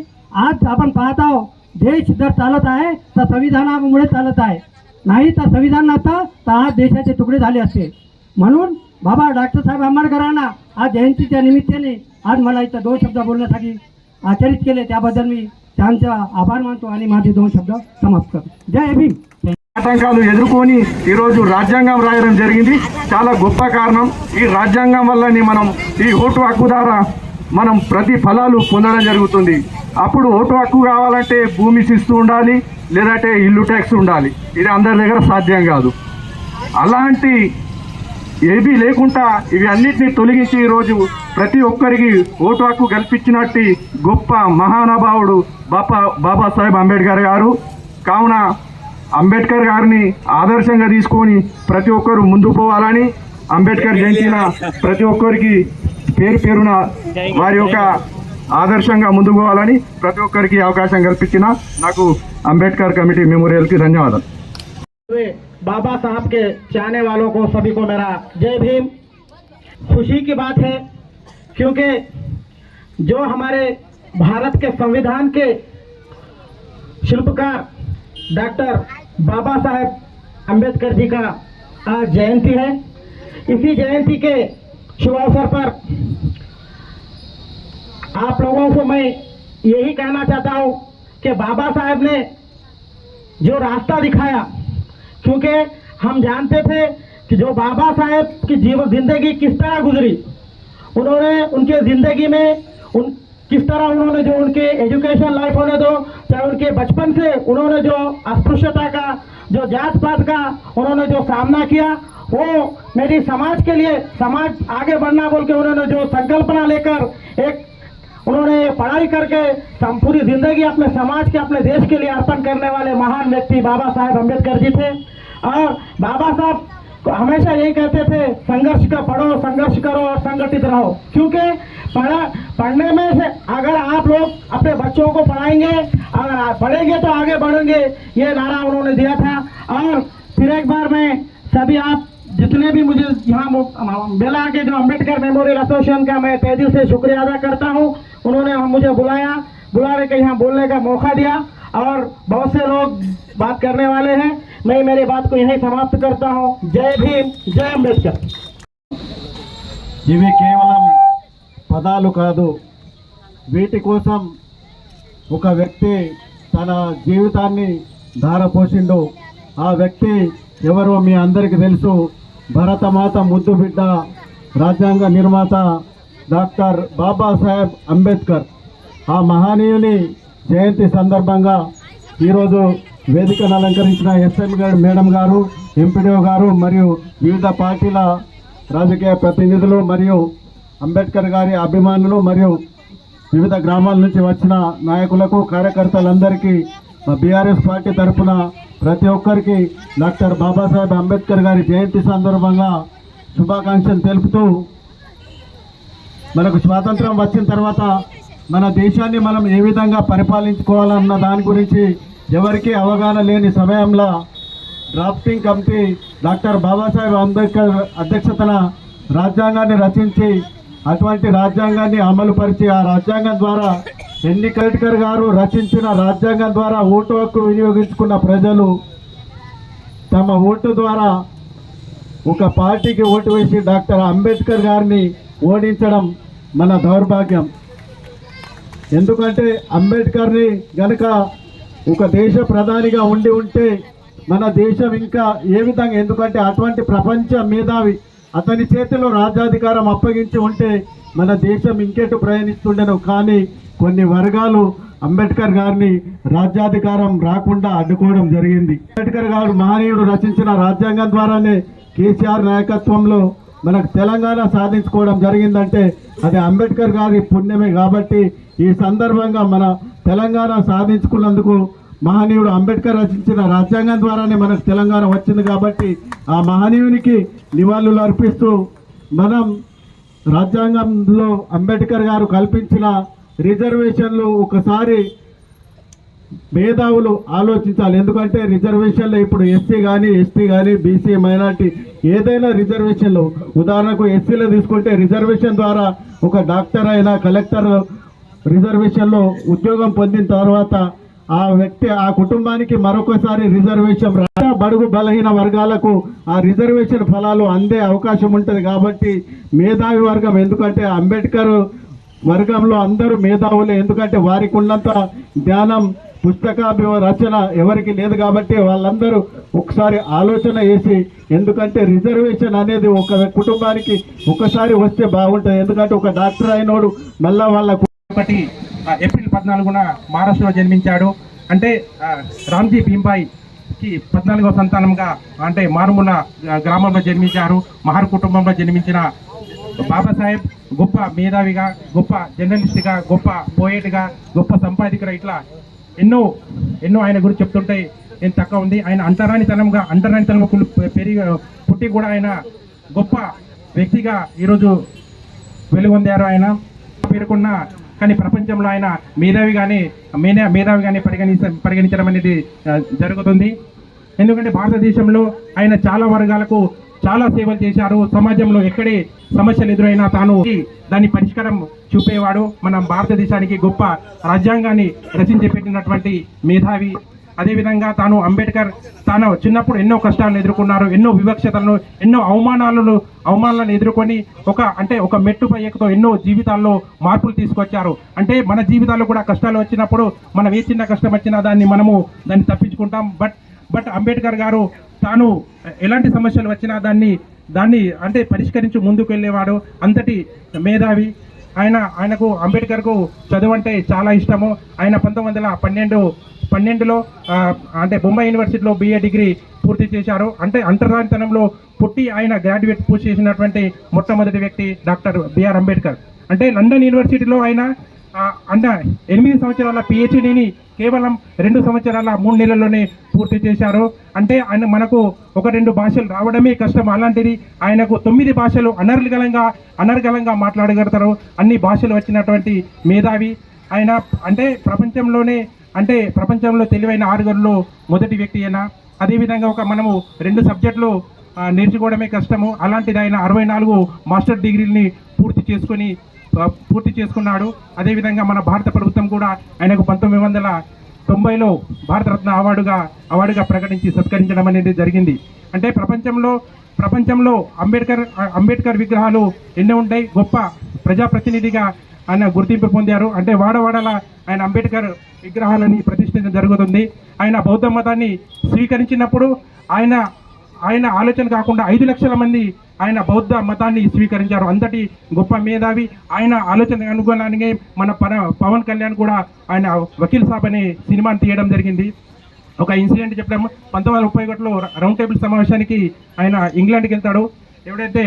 आज आपण पाहत आहोत देश जर चालत आहे तर संविधानामुळे चालत आहे, नाही तर संविधान नसतं तर आज देशाचे तुकडे झाले असते. म्हणून बाबा डॉक्टर साहेब आंबेडकरांना आज जयंतीच्या निमित्ताने आज मला इथं 2 शब्द बोलण्यासाठी आचरित केले, त्याबद्दल मी त्यांचा आभार मानतो आणि माझे 2 शब्द समाप्त करतो. जय भीम. ఆటంకాలు ఎదుర్కొని ఈరోజు రాజ్యాంగం రాయడం జరిగింది. చాలా గొప్ప కారణం. ఈ రాజ్యాంగం వల్లనే మనం ఈ ఓటు హక్కు ద్వారా మనం ప్రతి ఫలాలు పొందడం జరుగుతుంది. అప్పుడు ఓటు హక్కు కావాలంటే భూమి శిస్తు ఉండాలి, లేదంటే ఇల్లు ట్యాక్స్ ఉండాలి. ఇది అందరి దగ్గర సాధ్యం కాదు. అలాంటి ఏబీ లేకుండా ఇవి అన్నిటినీ తొలగించి ఈరోజు ప్రతి ఒక్కరికి ఓటు హక్కు కల్పించినట్టు గొప్ప మహానుభావుడు బాబాసాహెబ్ అంబేద్కర్ గారు. కావున అంబేద్కర్ గారిని ఆదర్శంగా తీసుకొని ప్రతి ఒక్కరు ముందుకు పోవాలని, అంబేద్కర్ జయంతిన ప్రతి ఒక్కరికి పేరు పేరున వారి యొక్క ఆదర్శంగా ముందుకు పోవాలని ప్రతి ఒక్కరికి అవకాశం కల్పించిన నాకు అంబేద్కర్ కమిటీ మెమోరియల్కి ధన్యవాదాలు. बाबा साहब के चाहने वालों को सभी को मेरा जय भीम. खुशी की बात है क्योंकि जो हमारे भारत के संविधान के शिल्पकार डॉक्टर बाबा साहेब अम्बेडकर जी का आज जयंती है. इसी जयंती के शुभ अवसर पर आप लोगों को मैं यही कहना चाहता हूँ कि बाबा साहेब ने जो रास्ता दिखाया, क्योंकि हम जानते थे कि जो बाबा साहेब की जिंदगी किस तरह गुजरी, उन्होंने उनके ज़िंदगी में किस तरह उन्होंने जो उनके एजुकेशन लाइफ होने दो, चाहे उनके बचपन से उन्होंने जो अस्पृश्यता का, जो जात पात का उन्होंने जो सामना किया, वो मेरी समाज के लिए, समाज आगे बढ़ना बोल के उन्होंने जो संकल्पना लेकर एक उन्होंने पढ़ाई करके पूरी जिंदगी अपने समाज के, अपने देश के लिए अर्पण करने वाले महान व्यक्ति बाबा साहेब अम्बेडकर जी थे. और बाबा साहब हमेशा यही कहते थे संघर्ष का पढ़ो, संघर्ष करो और संगठित रहो. क्योंकि पढ़ने में से अगर आप लोग अपने बच्चों को पढ़ाएंगे, अगर पढ़ेंगे तो आगे बढ़ेंगे, ये नारा उन्होंने दिया था. और फिर एक बार मैं सभी आप जितने भी मुझे यहाँ बेला के जो अम्बेडकर मेमोरियल एसोसिएशन का मैं तहे दिल से शुक्रिया अदा करता हूँ. उन्होंने मुझे बुलाने के यहाँ बोलने का मौका दिया और बहुत से लोग बात करने वाले हैं. मैं मेरी बात को यहीं समाप्त करता हूँ. जय भीम, जय अम्बेडकर. ఇవి కేవలం పదాలు కాదు. వీటి కోసం ఒక వ్యక్తి తన జీవితాన్ని ధారపోసిండు. ఆ వ్యక్తి ఎవరో మీ అందరికీ తెలుసు. భరతమాత ముద్దు బిడ్డ, రాజ్యాంగ నిర్మాత డాక్టర్ బాబాసాహెబ్ అంబేద్కర్. ఆ మహనీయుని జయంతి సందర్భంగా ఈరోజు వేదికను అలంకరించిన ఎస్ఎం మేడం గారు, ఎంపీడీఓ గారు మరియు వివిధ పార్టీల రాజకీయ ప్రతినిధులు మరియు అంబేద్కర్ గారి అభిమానులు మరియు వివిధ గ్రామాల నుంచి వచ్చిన నాయకులకు, కార్యకర్తలందరికీ మా బీఆర్ఎస్ పార్టీ తరఫున ప్రతి ఒక్కరికి డాక్టర్ బాబాసాహెబ్ అంబేద్కర్ గారి జయంతి సందర్భంగా శుభాకాంక్షలు తెలుపుతూ, మనకు స్వాతంత్రం వచ్చిన తర్వాత మన దేశాన్ని మనం ఏ విధంగా పరిపాలించుకోవాలన్న దాని గురించి ఎవరికీ అవగాహన లేని సమయంలో drafting committee doctor Babasaheb Ambedkar అధ్యక్షతన రాజ్యాంగాన్ని రచించి అటువంటి రాజ్యాంగాన్ని అమలుపరిచి ఆ రాజ్యాంగం ద్వారా అంబేద్కర్ గారు రచించిన రాజ్యాంగం ద్వారా ఓటు హక్కు వినియోగించుకున్న ప్రజలు తమ ఓటు ద్వారా ఒక పార్టీకి ఓటు వేసి డాక్టర్ అంబేద్కర్ గారిని ఓడించడం మన దౌర్భాగ్యం. ఎందుకంటే అంబేద్కర్ని గనక ఒక దేశ ప్రధానిగా ఉంటే మన దేశం ఇంకా ఏ విధంగా, ఎందుకంటే అటువంటి ప్రపంచ మేధావి అతని చేతిలో రాజ్యాధికారం అప్పగించి ఉంటే మన దేశం ఇంకెటు ప్రయాణిస్తుండెను. కానీ కొన్ని వర్గాలు అంబేద్కర్ గారిని రాజ్యాధికారం రాకుండా అడ్డుకోవడం జరిగింది. అంబేద్కర్ గారు మహనీయుడు రచించిన రాజ్యాంగం ద్వారానే కేసీఆర్ నాయకత్వంలో మనకు తెలంగాణ సాధించుకోవడం జరిగిందంటే అది అంబేద్కర్ గారి పుణ్యమే. కాబట్టి ఈ సందర్భంగా మన తెలంగాణ సాధించుకున్నందుకు మహనీయుడు అంబేద్కర్ రచించిన రాజ్యాంగం ద్వారానే మనకు తెలంగాణ వచ్చింది. కాబట్టి ఆ మహనీయునికి నివాళులు అర్పిస్తూ మనం రాజ్యాంగంలో అంబేద్కర్ గారు కల్పించిన రిజర్వేషన్లు ఒకసారి మేధావులు ఆలోచించాలి. ఎందుకంటే రిజర్వేషన్లో ఇప్పుడు ఎస్సీ కానీ ఎస్టీ కానీ బీసీ మైనార్టీ ఏదైనా రిజర్వేషన్లు, ఉదాహరణకు ఎస్సీలో తీసుకుంటే రిజర్వేషన్ ద్వారా ఒక డాక్టర్ అయినా కలెక్టర్ రిజర్వేషన్లో ఉద్యోగం పొందిన తర్వాత ఆ వ్యక్తి ఆ కుటుంబానికి మరొకసారి రిజర్వేషన్ బడుగు బలహీన వర్గాలకు ఆ రిజర్వేషన్ ఫలాలు అందే అవకాశం ఉంటుంది. కాబట్టి మేధావి వర్గం, ఎందుకంటే అంబేద్కర్ వర్గంలో అందరూ మేధావులే, ఎందుకంటే వారికి ఉన్నంత జ్ఞానం పుస్తక రచన ఎవరికి లేదు. కాబట్టి వాళ్ళందరూ ఒకసారి ఆలోచన చేసి, ఎందుకంటే రిజర్వేషన్ అనేది ఒక కుటుంబానికి ఒకసారి వస్తే బాగుంటుంది. ఎందుకంటే ఒక డాక్టర్ అయినోడు మళ్ళా వాళ్ళ ఒకటి ఏప్రిల్ 14న మహారాష్ట్రలో జన్మించాడు. అంటే రామ్జీ భీంబాయికి 14వ సంతానంగా అంటే మారుమూల గ్రామంలో జన్మించారు. మహర్ కుటుంబంలో జన్మించిన బాబాసాహెబ్ గొప్ప మేధావిగా, గొప్ప జర్నలిస్ట్గా, గొప్ప పోయేట్గా, గొప్ప సంపాదకుగా, ఇట్లా ఎన్నో ఆయన గురించి చెప్తుంటే ఏం తక్కువ ఉంది. ఆయన అంటరానితనంగా పుట్టి కూడా ఆయన గొప్ప వ్యక్తిగా ఈరోజు వెలుగొందారు. ఆయన పేర్కొన్న కానీ ప్రపంచంలో ఆయన మేధావిగానే పరిగణించడం అనేది జరుగుతుంది. ఎందుకంటే భారతదేశంలో ఆయన చాలా వర్గాలకు చాలా సేవలు చేశారు. సమాజంలో ఎక్కడే సమస్యలు ఎదురైనా తాను దాని పరిష్కారం చూపేవాడు. మన భారతదేశానికి గొప్ప రాజ్యాంగాన్ని రచించి పెట్టినటువంటి మేధావి. అదేవిధంగా అంబేద్కర్ తాను చిన్నప్పుడు ఎన్నో కష్టాలను ఎదుర్కొన్నారు, ఎన్నో వివక్షతలను, ఎన్నో అవమానాలను ఎదుర్కొని ఒక మెట్టుపై ఎక్కుతూ ఎన్నో జీవితాల్లో మార్పులు తీసుకొచ్చారు. అంటే మన జీవితాల్లో కూడా కష్టాలు వచ్చినప్పుడు మనం ఏ చిన్న కష్టం వచ్చినా దాన్ని తప్పించుకుంటాం. బట్ అంబేద్కర్ గారు తాను ఎలాంటి సమస్యలు వచ్చినా దాన్ని అంటే పరిష్కరించి ముందుకు వెళ్ళేవాడు. అంతటి మేధావి ఆయనకు అంబేద్కర్కు చదువు అంటే చాలా ఇష్టము. ఆయన 1912లో అంటే బొంబాయి యూనివర్సిటీలో BA డిగ్రీ పూర్తి చేశారు. అంటే అంటరానితనంలో పుట్టి ఆయన గ్రాడ్యుయేట్ పూర్తి చేసినటువంటి మొట్టమొదటి వ్యక్తి డాక్టర్ బిఆర్ అంబేద్కర్. అంటే లండన్ యూనివర్సిటీలో ఆయన 8 సంవత్సరాల PhDని కేవలం 2 సంవత్సరాల 3 నెలల్లోనే పూర్తి చేశారు. అంటే ఆయన మనకు 1-2 భాషలు రావడమే కష్టం, అలాంటిది ఆయనకు 9 భాషలు అనర్గళంగా మాట్లాడగలుగుతారు. అన్ని భాషలు వచ్చినటువంటి మేధావి ఆయన. అంటే ప్రపంచంలో తెలివైన 6 మొదటి వ్యక్తి అయినా. అదేవిధంగా మనము 2 సబ్జెక్టులు నేర్చుకోవడమే కష్టము, అలాంటిది ఆయన 64 మాస్టర్ డిగ్రీలని పూర్తి చేసుకున్నాడు. అదేవిధంగా మన భారత ప్రభుత్వం కూడా ఆయనకు 1990లో భారతరత్న అవార్డుగా ప్రకటించి సత్కరించడం అనేది జరిగింది. అంటే ప్రపంచంలో అంబేద్కర్ విగ్రహాలు ఎన్నో ఉంటాయి. గొప్ప ప్రజాప్రతినిధిగా ఆయన గుర్తింపు పొందారు. అంటే వాడవాడల ఆయన అంబేద్కర్ విగ్రహాలని ప్రతిష్ఠించడం జరుగుతుంది. ఆయన బౌద్ధ మతాన్ని స్వీకరించినప్పుడు ఆయన ఆలోచన కాకుండా 5 లక్షల మంది ఆయన బౌద్ధ మతాన్ని స్వీకరించారు. అంతటి గొప్ప మేధావి. ఆయన ఆలోచన అనుగుణంగానే మన పవన్ కళ్యాణ్ కూడా ఆయన వకీల్ సాబ్ అనే సినిమాని తీయడం జరిగింది. ఒక ఇన్సిడెంట్ చెప్పడం, 1931లో రౌండ్ టేబుల్ సమావేశానికి ఆయన ఇంగ్లాండ్కి వెళ్తాడు. ఎవడైతే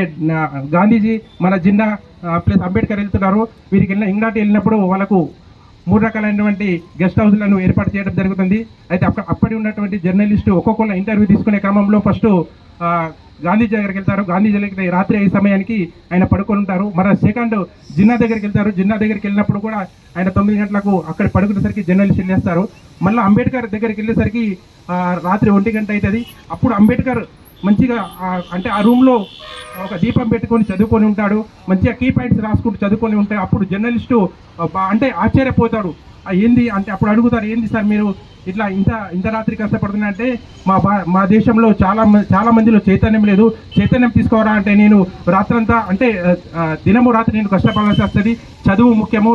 గాంధీజీ, మన జిన్నా ప్లస్ అంబేద్కర్ వెళ్తున్నారు, వీరికి ఇంగ్లాండ్ వెళ్ళినప్పుడు వాళ్ళకు 3 రకాలైనటువంటి గెస్ట్ హౌస్లను ఏర్పాటు చేయడం జరుగుతుంది. అయితే అప్పటి ఉన్నటువంటి జర్నలిస్టు ఒక్కొక్కరు ఇంటర్వ్యూ తీసుకునే క్రమంలో ఫస్ట్ గాంధీజీ దగ్గరికి వెళ్తారు. గాంధీజీ దగ్గర రాత్రి 5 సమయానికి ఆయన పడుకొని ఉంటారు. మరి సెకండ్ జిన్నా దగ్గరికి వెళ్తారు. జిన్నా దగ్గరికి వెళ్ళినప్పుడు కూడా ఆయన 9 గంటలకు అక్కడ పడుకునేసరికి జర్నలిస్ట్ వెళ్ళేస్తారు. మళ్ళీ అంబేద్కర్ దగ్గరికి వెళ్ళేసరికి రాత్రి 1 గంట అవుతుంది. అప్పుడు అంబేద్కర్ మంచిగా అంటే ఆ రూమ్లో ఒక దీపం పెట్టుకొని చదువుకొని ఉంటాడు. మంచిగా కీ పాయింట్స్ రాసుకుంటూ చదువుకొని ఉంటాడు. అప్పుడు జర్నలిస్టు అంటే ఆశ్చర్యపోతాడు. ఏంది అంటే అప్పుడు అడుగుతారు, ఏంది సార్ మీరు ఇట్లా ఇంత రాత్రి కష్టపడుతున్నా అంటే మా దేశంలో చాలా మందిలో చైతన్యం లేదు, చైతన్యం తీసుకోవరా అంటే నేను రాత్రంతా అంటే దినము రాత్రి నేను కష్టపడాల్సి వస్తుంది, చదువు ముఖ్యము,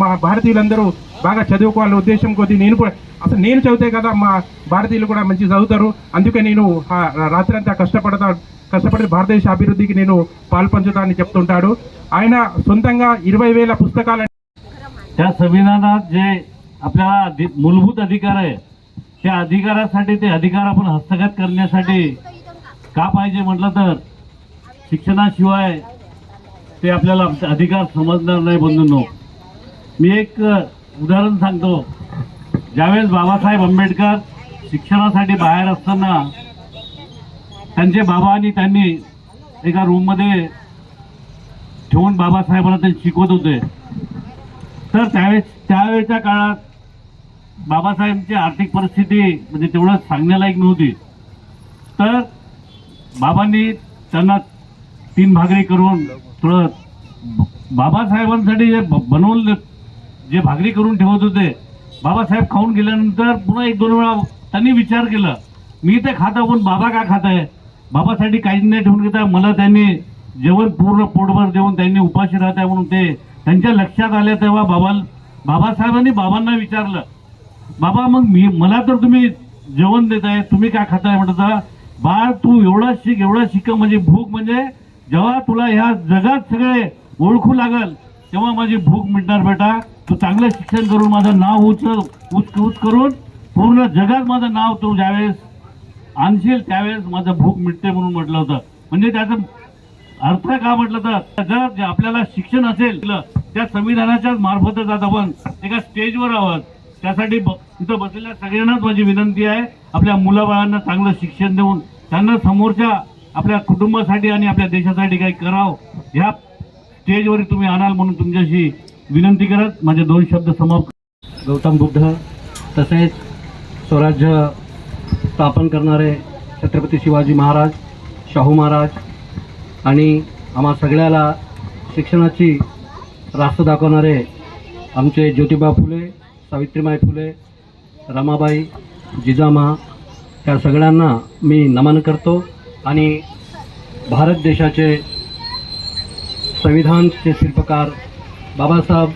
మా భారతీయులందరూ బాగా చదువుకోవాలనే ఉద్దేశం కొద్దీ నేను చదివితే కదా మా భారతీయులు కూడా మంచిగా చదువుతారు, అందుకే నేను రాత్రంతా కష్టపడి భారతదేశ అభివృద్ధికి నేను పాల్పంచుతానని చెప్తుంటాడు. ఆయన సొంతంగా 20,000 पुस्तकाలు त्या संविधानात जे आपल्याला मूलभूत अधिकार आहे, त्या अधिकारासाठी ते अधिकार आपण हस्तगत करण्यासाठी का पाहिजे म्हटलं तर शिक्षणाशिवाय ते आपल्याला अधिकार समजणार नाही बंधूंनो. मी एक उदाहरण सांगतो. ज्यावेळेस बाबासाहेब आंबेडकर शिक्षणासाठी बाहेर असताना त्यांचे बाबा आणि त्यांनी एका रूममध्ये ठेवून बाबासाहेबांना ते शिकवत होते. तर त्यावेळेच्या काळात बाबासाहेबांची आर्थिक परिस्थिती म्हणजे तेवढं सांगण्यालायक नव्हती. तर बाबांनी त्यांना 3 भाकरी करून थोडं बाबासाहेबांसाठी जे बनवून जे भाकरी करून ठेवत होते, बाबासाहेब खाऊन गेल्यानंतर पुन्हा 1-2 वेळा त्यांनी विचार केला, मी ते खातो पण बाबा का खात आहे? बाबासाठी काहीच नाही ठेवून घेता. मला त्यांनी जेवण पूर्ण पोटभर देऊन त्यांनी उपाशी राहत आहे म्हणून ते त्यांच्या लक्षात आले. तेव्हा बाबासाहेबांनी बाबांना विचारलं, बाबा मग मला तर तुम्ही जेवण देत आहे, तुम्ही काय खाताय? म्हणता, बाळ तू एवढा शिक म्हणजे भूक म्हणजे जेव्हा तुला ह्या जगात सगळे ओळखू लागल तेव्हा माझी भूक मिटणार बेटा. तू चांगलं शिक्षण करून माझं नाव उच करून पूर्ण जगात माझं नाव तू ज्यावेळेस आणशील त्यावेळेस माझं भूक मिटते म्हणून म्हटलं होतं. म्हणजे त्याचा अर्थ का म्हटलं तर जर आपल्याला शिक्षण असेल त्या संविधानाच्याच मार्फतच आज आपण एका स्टेजवर आहोत. त्यासाठी इथं बसलेल्या सगळ्यांनाच माझी विनंती आहे, आपल्या मुलाबाळांना चांगलं शिक्षण देऊन त्यांना समोरच्या आपल्या कुटुंबासाठी आणि आपल्या देशासाठी काही करावं ह्या स्टेजवर तुम्ही आणाल म्हणून तुमच्याशी विनंती करत माझे 2 शब्द समाप्त. गौतम बुद्ध तसेच स्वराज्य स्थापन करणारे छत्रपती शिवाजी महाराज, शाहू महाराज आणि आम्हा सगळ्याला शिक्षणाची रास्त दाखवणारे आमचे ज्योतिबा फुले, सावित्रीबाई फुले, रमाबाई, जिजामा त्या सगळ्यांना मी नमन करतो. आणि भारत देशाचे संविधानचे शिल्पकार बाबासाहेब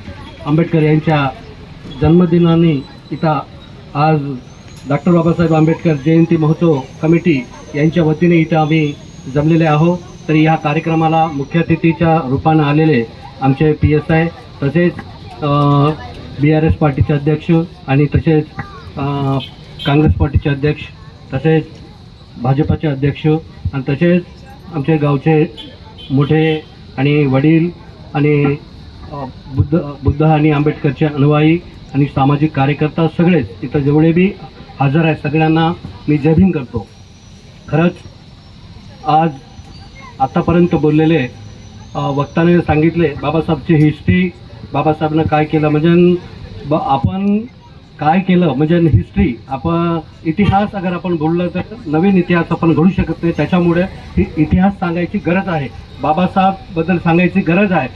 आंबेडकर यांच्या जन्मदिनाने इथं आज डॉक्टर बाबासाहेब आंबेडकर जयंती महोत्सव कमिटी यांच्या वतीने इथं आम्ही जमलेले आहोत. तर या कार्यक्रमाला मुख्य अतिथीच्या रूपानं आलेले आमचे PSI तसेच BRS पार्टीचे अध्यक्ष आणि तसेच काँग्रेस पार्टीचे अध्यक्ष तसेच भाजपाचे अध्यक्ष आणि तसेच आमचे गावचे मोठे आणि वडील आणि बुद्ध आणि आंबेडकरचे अनुयायी आणि सामाजिक कार्यकर्ता सगळेच इथं जेवढे बी हजर आहे सगळ्यांना मी जय भीम करतो. खरंच आज आत्तापर्यंत बोललेले वक्ताने सांगितले बाबासाहेबची हिस्ट्री, बाबासाहेबनं काय केलं म्हणजे आपण काय केलं म्हणजे हिस्ट्री आपण इतिहास अगर आपण बोललं तर नवीन इतिहास आपण घडू शकत नाही. त्याच्यामुळे ही इतिहास सांगायची गरज आहे, बाबासाहेबबद्दल सांगायची गरज आहे.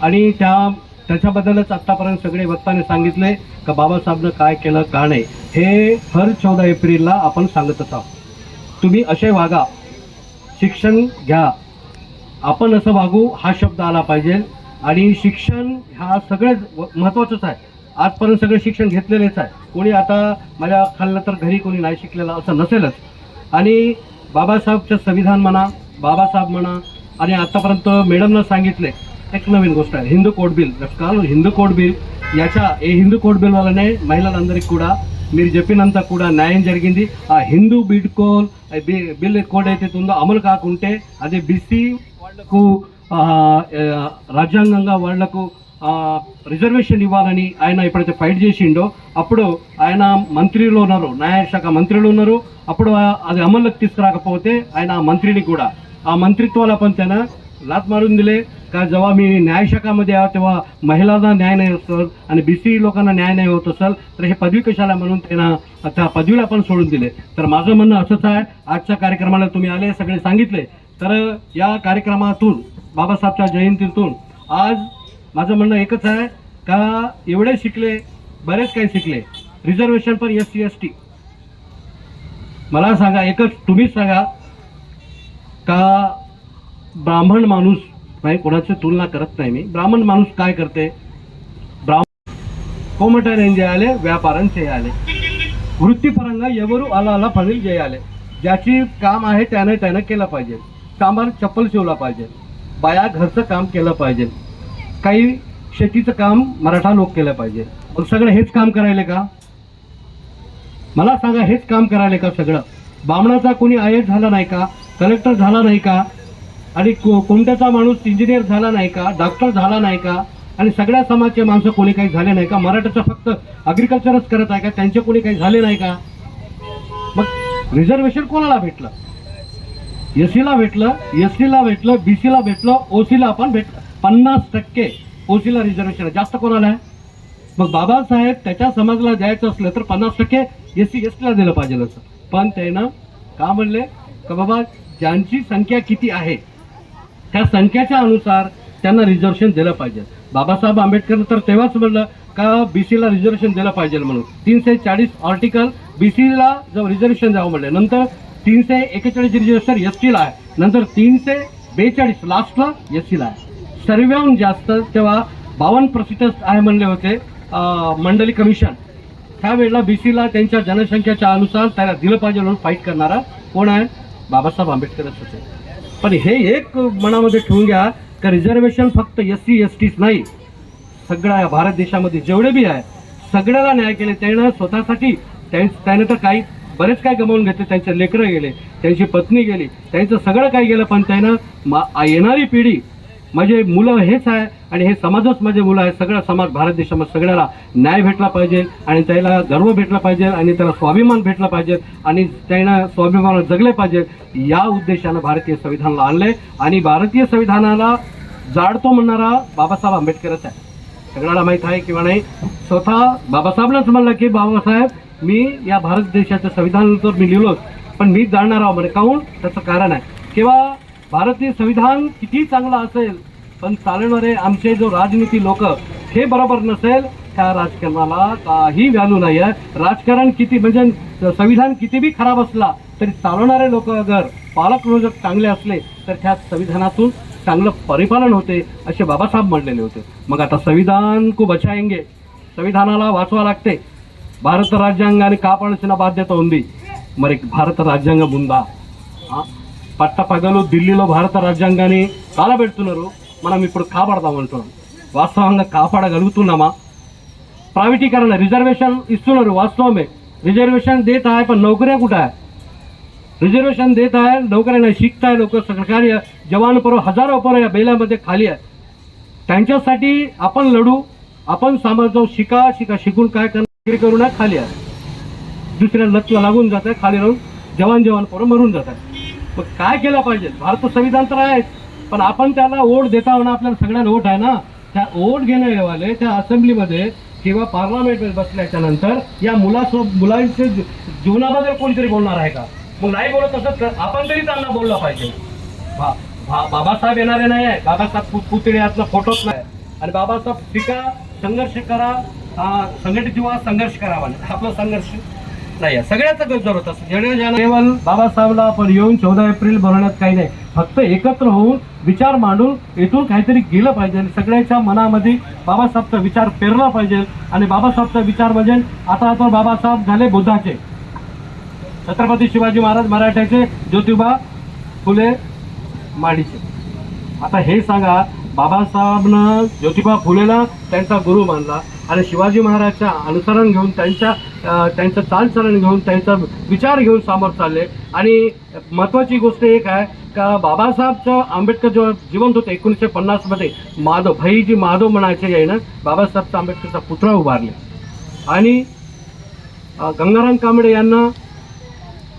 आणि त्याच्याबद्दलच आत्तापर्यंत सगळे वक्ताने सांगितले का बाबासाहेबनं काय केलं का नाही हे हर 14 एप्रिलला आपण सांगतच आहोत. तुम्ही असे वागा, शिक्षण घ्या, आपण असं वागू हा शब्द आला पाहिजे. आणि शिक्षण हा सगळ्यात महत्त्वाचंच आहे. आजपर्यंत सगळं शिक्षण घेतलेलेच आहे. कोणी आता माझ्या खाल्लं तर घरी कोणी नाही शिकलेलं असं नसेलच. आणि बाबासाहेबचं संविधान म्हणा, बाबासाहेब म्हणा आणि आत्तापर्यंत मॅडमनं सांगितले एक नवीन गोष्ट आहे हिंदू कोड बिल. काल हिंदू कोड बिल ఈ హిందూ కోడ్ బిల్ వల్లనే మహిళలందరికీ కూడా మీరు చెప్పినంత కూడా న్యాయం జరిగింది. ఆ హిందూ బిల్ కోడ్ అయితే ఉందో అమలు కాకుంటే అదే బీసీ వాళ్లకు రాజ్యాంగంగా వాళ్లకు రిజర్వేషన్ ఇవ్వాలని ఆయన ఎప్పుడైతే ఫైట్ చేసిండో అప్పుడు ఆయన మంత్రిలో ఉన్నారు, న్యాయశాఖ మంత్రులు ఉన్నారు. అప్పుడు అది అమల్లోకి తీసుకురాకపోతే ఆయన మంత్రిని కూడా ఆ మంత్రిత్वाला पण त्यांना लात मारून दिले का जेव्हा मी न्यायशाखामध्ये आहे तेव्हा महिलांना न्याय नाही होत आणि BC लोकांना न्याय नाही होत असेल तर हे पदवी कशाला म्हणून त्यांना त्या पदवीला पण सोडून दिले. तर माझं म्हणणं असंच आहे, आजच्या कार्यक्रमाला तुम्ही आले सगळे सांगितले. तर या कार्यक्रमातून बाबासाहेबच्या जयंतीतून आज माझं म्हणणं एकच आहे का एवढे शिकले, बरेच काही शिकले, रिझर्वेशन पण SC ST मला सांगा, एकच तुम्हीच सांगा का ब्राह्मण माणूस नाही, कोणाची तुलना करत नाही मी, ब्राह्मण माणूस काय करते, కోమటని చేయాలి, వ్యాపారం చేయాలి, వృత్తిపరంగా ఎవరు అలా అలా పనులు చేయాలి. ज्याची काम आहे त्यानं केलं पाहिजे. कामावर चप्पल शिवला पाहिजे, बाया घरचं काम केलं पाहिजे, काही शेतीचं काम मराठा लोक केलं पाहिजे, मग सगळं हेच काम करायले का? मला सांगा, हेच काम करायले का सगळं? बामणाचा कोणी IAS झाला नाही का? कलेक्टर झाला नाही का? आणि कोणत्याचा माणूस इंजिनियर झाला नाही का? डॉक्टर झाला नाही का? आणि सगळ्या समाजचे माणसं कोणी काही झाले नाही का? मराठाचं फक्त ॲग्रिकल्चरच करत आहे का? त्यांचे कोणी काही झाले नाही का? मग रिझर्वेशन कोणाला भेटलं? SCला भेटलं, STला भेटलं, BCला भेटलं, OCला पण भेटलं. 50% OCला रिझर्वेशन जास्त कोणाला आहे? मग बाबासाहेब त्याच्या समाजाला द्यायचं असलं तर 50% SC STला दिलं पाहिजे असं. पण त्यानं का म्हणले का बाबा ज्यांची संख्या किती आहे त्या संख्येच्या अनुसार त्यांना रिझर्वेशन दिलं पाहिजे. बाबासाहेब आंबेडकर तर तेव्हाच म्हणलं का BCला रिझर्वेशन दिलं पाहिजे म्हणून. 340 आर्टिकल BCला जो रिझर्वेशन द्यावं म्हणले. नंतर 341 रिझर्वेशन STला आहे. नंतर 342 लास्टला SCला आहे. सर्वांहून जास्त तेव्हा 52% आहे म्हणले होते मंडली कमिशन. त्यावेळेला BCला त्यांच्या जनसंख्येच्या अनुसार त्याला दिलं पाहिजे म्हणून फाईट करणारा कोण आहे? बाबासाहेब आंबेडकरच होते. पण हे एक मनामध्ये ठेवून घ्या का रिझर्वेशन फक्त SC STच नाही, सगळ्या भारत देशामध्ये जेवढे बी आहे सगळ्याला न्याय केले. त्यानं स्वतःसाठी त्यानं तर काही बरेच काय गमावून घेतले. त्यांचे लेकरं गेले, त्यांची पत्नी गेली, त्यांचं सगळं काही गेलं. पण त्यानं येणारी पिढी माझे मुलं हेच आहे आणि हे समाजच माझे मुलं आहे. सगळा समाज भारत देशामध्ये सगळ्याला न्याय भेटला पाहिजे आणि त्याला गर्व भेटला पाहिजे आणि त्याला स्वाभिमान भेटला पाहिजे आणि त्यानं स्वाभिमान जगले पाहिजे. या उद्देशानं भारतीय संविधानाला आणले आणि भारतीय संविधानाला जाडतो म्हणणारा बाबासाहेब आंबेडकरच आहे. सगळ्याला माहीत आहे किंवा नाही. स्वतः बाबासाहेबलाच म्हणलं की बाबासाहेब मी या भारत देशाचं संविधान तर मी लिहिलोच पण मी जाणणार आहो म्हणे. काहून? त्याचं कारण आहे किंवा भारतीय संविधान किती चांगलं असेल पण चालणारे आमचे जो राजनीती लोक हे बरोबर नसेल त्या राजकारणाला काही व्हॅल्यू नाही आहे. राजकारण किती म्हणजे संविधान किती बी खराब असला तरी चालवणारे लोक अगर पालक जर चांगले असले तर त्या संविधानातून चांगलं परिपालन होते असे बाबासाहेब म्हणलेले होते. मग आता संविधान को बचाएंगे, संविधानाला वाचवा लागते. భారత రాజ్యాంగాన్ని కాపాడాల్సిన బాధ్యత ఉంది. మరి భారత రాజ్యాంగం ఉందా? పట్టపగలు ఢిల్లీలో భారత రాజ్యాంగాన్ని కాలబెడుతున్నారు. మనం ఇప్పుడు కాపాడదామంటున్నాం. వాస్తవంగా కాపాడగలుగుతున్నామా? प्राइवेटीकरण रिजर्वेशन इస్తున్నారు वास्तव में. रिजर्वेशन देत आहे पण नोकऱ्या कुठं आहे? रिजर्वेशन देत आहे, नोकऱ्या नाही. शिकताय लोक, सरकारी जवान पर हजारो पर या बेल्यामध्ये खाली आहे. त्यांच्यासाठी आपण लढू. आपण समाज जाऊ. शिकून काय करणार करून खाली आहे. दुसऱ्या लतला लागून जात आहे. खाली राहून जवान पोरं मरून जात आहे. मग काय केलं पाहिजे? भारत संविधान तर आहे पण आपण त्याला वोट देता ना. आपल्याला सगळ्यांना वोट आहे ना. त्या वोट घेण्यावाले त्या असेंब्लीमध्ये किंवा पार्लमेंटमध्ये बसल्याच्या नंतर या मुलांच्या जीवनाबद्दल कोणतरी बोलणार आहे का? मग नाही बोलत असत तर आपण तरी त्यांना बोललं पाहिजे. बाबासाहेब येणारे नाही आहे. बाबासाहेब पुतळ्यातला फोटोच नाही आणि बाबासाहेब शिका, संघर्ष करा, संघटित व्हा, संघर्ष करावा. आपला संघर्ष नाही आहे. सगळ्याचा गजर होता. केवळ बाबासाहेबला आपण येऊन 14 एप्रिल बनवण्यात काही नाही. फक्त एकत्र होऊन विचार मांडून इथून काहीतरी गेलं पाहिजे. सगळ्याच्या मनामध्ये बाबासाहेबचा विचार पेरला पाहिजे आणि बाबासाहेबचा विचार म्हणजे आता बाबासाहेब झाले बुद्धाचे, छत्रपती शिवाजी महाराज मराठ्याचे, ज्योतिबा फुले माडीचे. आता हे सांगा, बाबासाहेबनं ज्योतिबा फुलेला त्यांचा गुरु मानला आणि शिवाजी महाराजच्या अनुसरण घेऊन त्यांचं चालचलन घेऊन त्यांचा विचार घेऊन समोर चालले. आणि महत्त्वाची गोष्ट एक आहे का बाबासाहेबचं आंबेडकर जेव्हा जिवंत होते 1950 माधव भाईजी माधव म्हणायचे यायनं बाबासाहेबचा आंबेडकरचा पुतळा उभारले आणि गंगाराम कांबळे यांना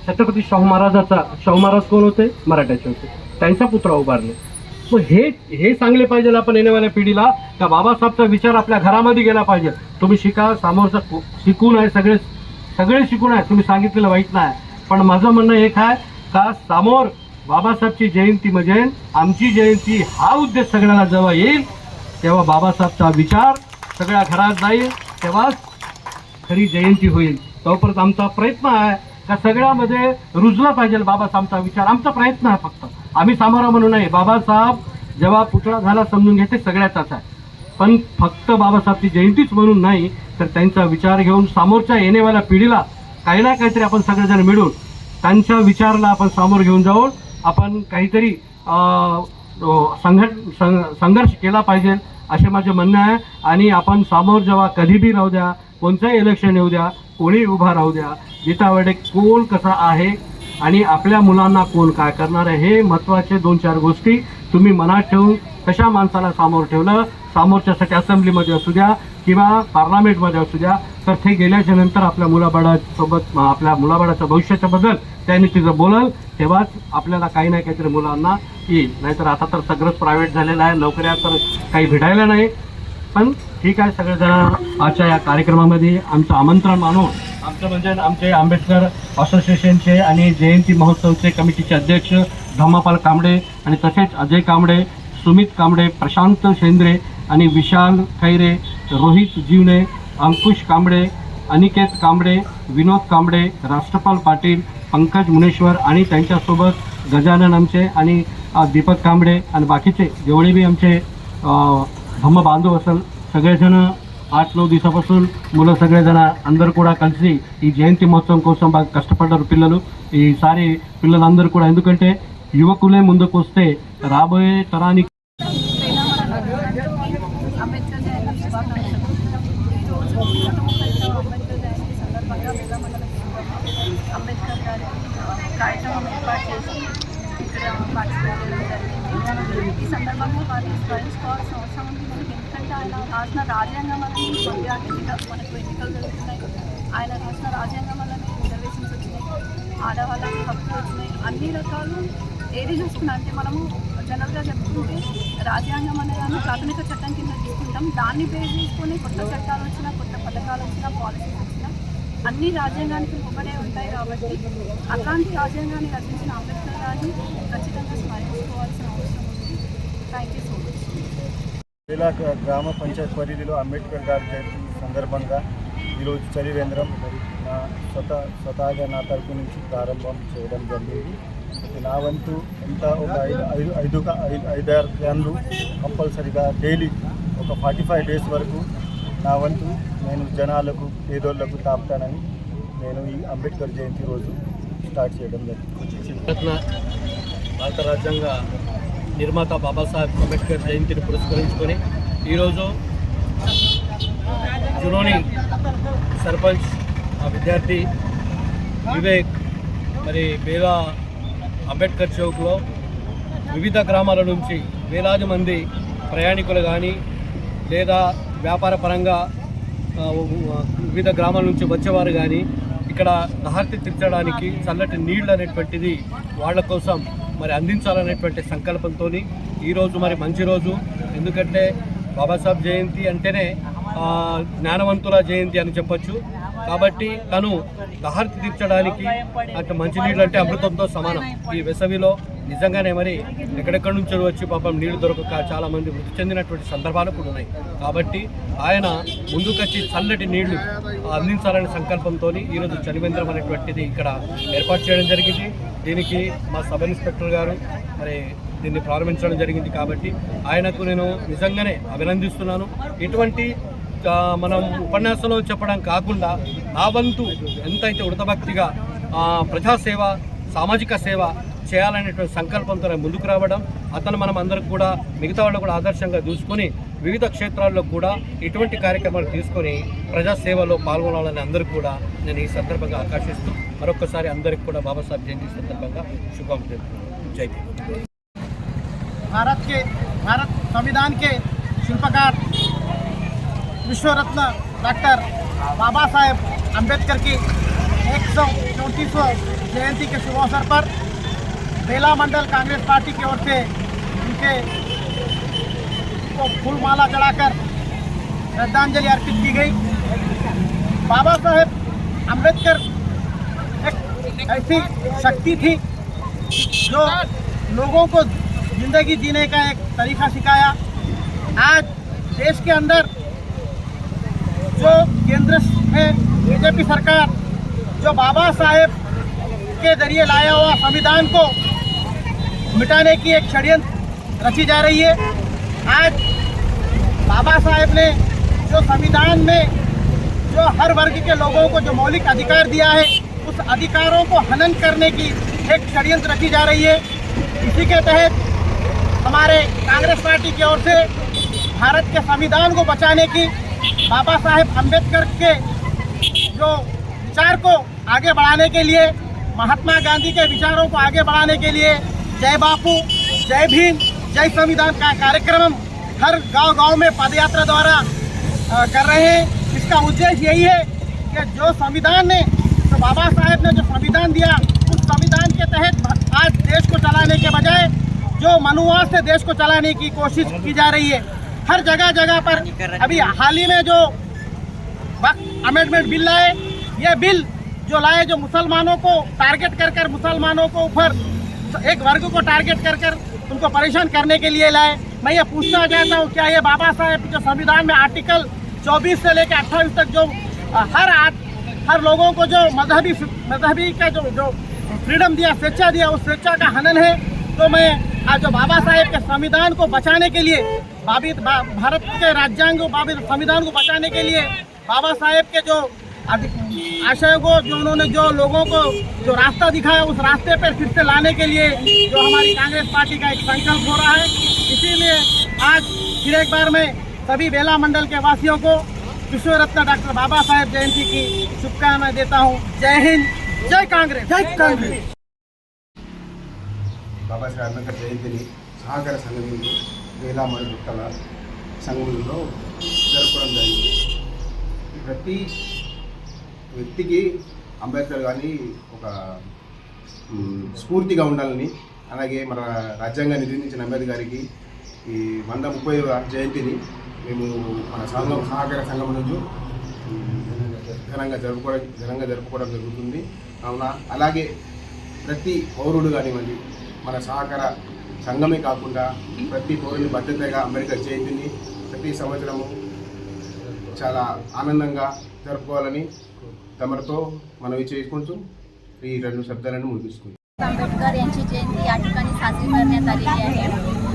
छत्रपती शाहू महाराज कोण होते? मराठ्याचे होते. त्यांचा पुतळा उभारले. मग हे सांगले पाहिजे आपण येणाऱ्या पिढीला का बाबासाहेबचा विचार आपल्या घरामध्ये गेला पाहिजे. तुम्ही शिका, समोरचं शिकून आहे, सगळे शिकून आहे. तुम्ही सांगितलेलं वाईट नाही. पण माझं म्हणणं एक आहे का समोर बाबासाहेबची जयंती म्हणजे आमची जयंती हा उद्देश सगळ्याला जेव्हा येईल तेव्हा बाबासाहेबचा विचार सगळ्या घरात जाईल, तेव्हाच खरी जयंती होईल. तोपर्यंत आमचा प्रयत्न आहे का सगळ्यामध्ये रुजला पाहिजे बाबासाहेबचा विचार. आमचा प्रयत्न आहे. फक्त आम्ही सामोरा म्हणू नये. बाबासाहेब जेव्हा पुतळा झाला समजून घेते सगळ्याचाच आहे. पण फक्त बाबासाहेबची जयंतीच म्हणून नाही तर त्यांचा विचार घेऊन समोरच्या येण्यावाल्या पिढीला काही ना काहीतरी आपण सगळेजण मिळून त्यांच्या विचाराला आपण समोर घेऊन जाऊन आपण काहीतरी संघर्ष केला पाहिजे असे माझे म्हणणं आहे. आणि आपण समोर जेव्हा कधी बी राहू द्या, कोणतंही इलेक्शन येऊ द्या, कोणी उभा राहू द्या, जिथावेळे कोण कसा आहे आणि आपल्या मुलांना कोण काय करणार आहे हे महत्त्वाचे 2-4 गोष्टी तुम्ही मनात ठेवून कशा माणसाला समोर ठेवलं, समोरच्यासाठी असेंब्लीमध्ये असू द्या किंवा पार्लमेंटमध्ये असू द्या, तर ते गेल्याच्या नंतर आपल्या मुलाबाळासोबत आपल्या मुलाबाळाच्या भविष्याच्या बद्दल त्यांनी तिचं बोलल, तेव्हाच आपल्याला काही ना काहीतरी मुलांना येईल. नाहीतर आता तर सगळंच प्रायव्हेट झालेलं आहे, नोकऱ्या तर काही भेटायला नाही. पण ठीक आहे, सगळेजण आजच्या या कार्यक्रमामध्ये आमचं आमंत्रण मानून आमचं म्हणजे आमचे आंबेडकर असोसिएशनचे आणि जयंती महोत्सवचे कमिटीचे अध्यक्ष धम्मापाल कांबळे आणि तसेच अजय कांबळे, सुमित कांबळे, प्रशांत शेंद्रे आणि विशाल खैरे, रोहित जीवने, अंकुश कांबळे, अनिकेत कांबळे, विनोद कांबळे, राष्ट्रपाल पाटील, पंकज मुनेश्वर आणि त्यांच्यासोबत गजानन आमचे आणि दीपक कांबळे आणि बाकीचे जेवढे बी आमचे धम्म बांधव असेल सगळेजण 8-9 दिवसापासून मुलं సగळेజన అందరూ కూడా కలిసి ఈ జయంతి మహోత్సవం కోసం బాగా కష్టపడ్డారు పిల్లలు. ఈసారి పిల్లలందరూ కూడా ఎందుకంటే యువకులే ముందుకు వస్తే రాబోయే తరానికి అంబేద్కర్ జయంతి శుభాకాంక్షలు. ఈరోజు 135వ అంబేద్కర్ జయంతి సందర్భంగా వేలమండలం అంబేద్కర్ గారి కార్యక్రమం ఏర్పాటు చేసి ఇక్కడ పార్టిసిపేట్ చేయడం జరిగింది. ఈ సందర్భంగా వారిని స్మరించుకోవాల్సిన అవసరం ఉంది మనకి. ఎందుకంటే ఆయన రాసిన రాజ్యాంగం అనేది మనకు ఎన్నికలు జరుగుతున్నాయి. ఆయన రాసిన రాజ్యాంగం వల్లనే రిజర్వేషన్స్ వచ్చినాయి, ఆడవాళ్ళకి హక్కులు వచ్చినాయి, అన్ని రకాలు ఏది చూసుకున్నా అంటే మనము జనరల్గా చెప్పుకుంటే రాజ్యాంగం అనేదాన్ని ప్రాథమిక చట్టం కింద తీసుకుంటాం. దాన్ని బేస్ చేసుకొని కొత్త చట్టాలు వచ్చినా, కొత్త పథకాలు వచ్చినా, పాలసీస్ వచ్చినా అన్ని రాజ్యాంగానికి లోబడే ఉంటాయి. కాబట్టి అట్లాంటి రాజ్యాంగాన్ని రచించిన అంబేద్కర్ గారిని ఖచ్చితంగా స్మరించుకోవాల్సిన అవసరం ఉంది. Thank you so much. జిల్లా గ్రామ పంచాయత్ పరిధిలో అంబేద్కర్ గారి జయంతి సందర్భంగా ఈరోజు చలివేంద్రం స్వతహాగా నా తరపు నుంచి ప్రారంభం చేయడం జరిగింది. నా వంతు ఎంత ఒక 5-6 క్యాన్లు కంపల్సరీగా డైలీ ఒక 45 డేస్ వరకు నా వంతు నేను జనాలకు పేదోళ్లకు తాపుతానని నేను ఈ అంబేద్కర్ జయంతి రోజు స్టార్ట్ చేయడం జరిగింది. భారత రాజ్యాంగ నిర్మాత బాబాసాహెబ్ అంబేద్కర్ జయంతిని పురస్కరించుకొని ఈరోజు జునోని సర్పంచ్ విద్యార్థి వివేక్ మరి బేలా అంబేద్కర్ చౌక్లో వివిధ గ్రామాల నుంచి వేలాది మంది ప్రయాణికులు కానీ లేదా వ్యాపార పరంగా వివిధ గ్రామాల నుంచి వచ్చేవారు కానీ ఇక్కడ దాహర్తి తీర్చడానికి చల్లటి నీళ్ళు అనేటువంటిది వాళ్ళ కోసం మరి అందించాలనేటువంటి సంకల్పంతో ఈరోజు మరి మంచి రోజు. ఎందుకంటే బాబాసాహెబ్ జయంతి అంటేనే జ్ఞానవంతుల జయంతి అని చెప్పొచ్చు. కాబట్టి తను దాహర్తి తీర్చడానికి అటు మంచినీళ్ళు అంటే అమృతంతో సమానం. ఈ వేసవిలో నిజంగానే మరి ఎక్కడెక్కడి నుంచో వచ్చి పాపం నీళ్లు దొరకక చాలామంది మృతి చెందినటువంటి సందర్భాలు కూడా ఉన్నాయి. కాబట్టి ఆయన ముందుకొచ్చి చల్లటి నీళ్లు అందించాలనే సంకల్పంతో ఈరోజు చలివేంద్రం అనేటువంటిది ఇక్కడ ఏర్పాటు చేయడం జరిగింది. దీనికి మా సబ్ ఇన్స్పెక్టర్ గారు మరి దీన్ని ప్రారంభించడం జరిగింది. కాబట్టి ఆయనకు నేను నిజంగానే అభినందిస్తున్నాను. ఇటువంటి మనం ఉపన్యాసంలో చెప్పడం కాకుండా నా వంతు ఎంతైతే ఉడతభక్తిగా ప్రజాసేవ, సామాజిక సేవ చేయాలనేటువంటి సంకల్పంతో ముందుకు రావడం, అతను మనం అందరికి కూడా మిగతా వాళ్ళు కూడా ఆదర్శంగా చూసుకొని వివిధ క్షేత్రాల్లో కూడా ఇటువంటి కార్యక్రమాలు తీసుకొని ప్రజాసేవలో పాల్గొనాలని అందరికీ కూడా నేను ఈ సందర్భంగా ఆకాంక్షిస్తూ మరొకసారి అందరికీ కూడా బాబాసాహెబ్ జయంతి సందర్భంగా శుభాకాంక్షలు. జై భీమ్. भारत संविधान के शिल्पकार विश्व रत्न डॉक्टर बाबा साहेब अम्बेडकर की 134वीं जयंती के शुभ अवसर पर बेला मंडल कांग्रेस पार्टी की ओर से उनके को फूलमाला चढ़ाकर श्रद्धांजलि अर्पित की गई। बाबा साहेब अम्बेडकर एक ऐसी शक्ति थी जो लोगों को जिंदगी जीने का एक तरीका सिखाया। आज देश के अंदर जो केंद्र में बीजेपी सरकार जो बाबा साहेब के जरिए लाया हुआ संविधान को मिटाने की एक षड्यंत्र रची जा रही है। आज बाबा साहेब ने जो संविधान में जो हर वर्ग के लोगों को जो मौलिक अधिकार दिया है उस अधिकारों को हनन करने की एक षड्यंत्र रची जा रही है। इसी के तहत हमारे कांग्रेस पार्टी की ओर से भारत के संविधान को बचाने की, बाबा साहेब अम्बेडकर के जो विचार को आगे बढ़ाने के लिए, महात्मा गांधी के विचारों को आगे बढ़ाने के लिए जय बापू, जय भीम, जय संविधान का कार्यक्रम हम हर गांव-गांव में पदयात्रा द्वारा कर रहे हैं। इसका उद्देश्य यही है कि जो संविधान ने, तो बाबा साहेब ने जो संविधान दिया, उस संविधान के तहत आज देश को चलाने के बजाय जो मनुवाद से देश को चलाने की कोशिश की जा रही है। हर जगह जगह पर अभी हाल ही में जो अमेंडमेंट बिल लाए, ये बिल जो लाए जो मुसलमानों को टारगेट कर मुसलमानों को ऊपर एक वर्ग को टारगेट कर उनको परेशान करने के लिए लाए। मैं ये पूछना चाहता हूँ, क्या ये बाबा साहेब जो संविधान में आर्टिकल 24 से लेकर 28 तक जो हर लोगों को जो मजहबी का जो फ्रीडम दिया, स्वेच्छा दिया, उस स्वेच्छा का हनन है? तो मैं आज जो बाबा साहेब के संविधान को बचाने के लिए, भारत के राज्यांग संविधान को बचाने के लिए बाबा साहेब के जो आशय को, जो उन्होंने जो लोगों को जो रास्ता दिखाया, उस रास्ते पर फिर से लाने के लिए जो हमारी कांग्रेस पार्टी का एक संकल्प हो रहा है। इसीलिए आज फिर एक बार मैं सभी बेला मंडल के वासियों को विश्व रत्न डॉक्टर बाबा साहेब जयंती की शुभकामनाएं देता हूँ। जय हिंद, जय कांग्रेस, जय कांग्रेस। బాబాసాహెబ్ అంబేద్కర్ జయంతిని సహకార సంఘంలో వేలా మరియు చుట్టాల సంఘంలో జరుపుకోవడం జరిగింది. ప్రతి వ్యక్తికి అంబేద్కర్ గారిని ఒక స్ఫూర్తిగా ఉండాలని, అలాగే మన రాజ్యాంగాన్ని నిర్మించిన అంబేద్కర్ గారికి ఈ 130వ జయంతిని మేము మన సంఘం సహకార సంఘం నుంచి ఘనంగా జరుపుకోవడం జరుగుతుంది. కావున అలాగే ప్రతి పౌరుడు కానివ్వండి, మన సహకార సంఘమే కాకుండా ప్రతి పౌరుని బాధ్యతగా అంబేద్కర్ జయంతిని ప్రతి సంవత్సరము చాలా ఆనందంగా जरुपुकोवाలని तमरतो मनवी చేసుకుంటూ ఈ రెండు శబ్దాలను ముగిస్తున్నాను. आंबेडकर यांची जयंती या ठिकाणी साजरी करण्यात आलेली आहे.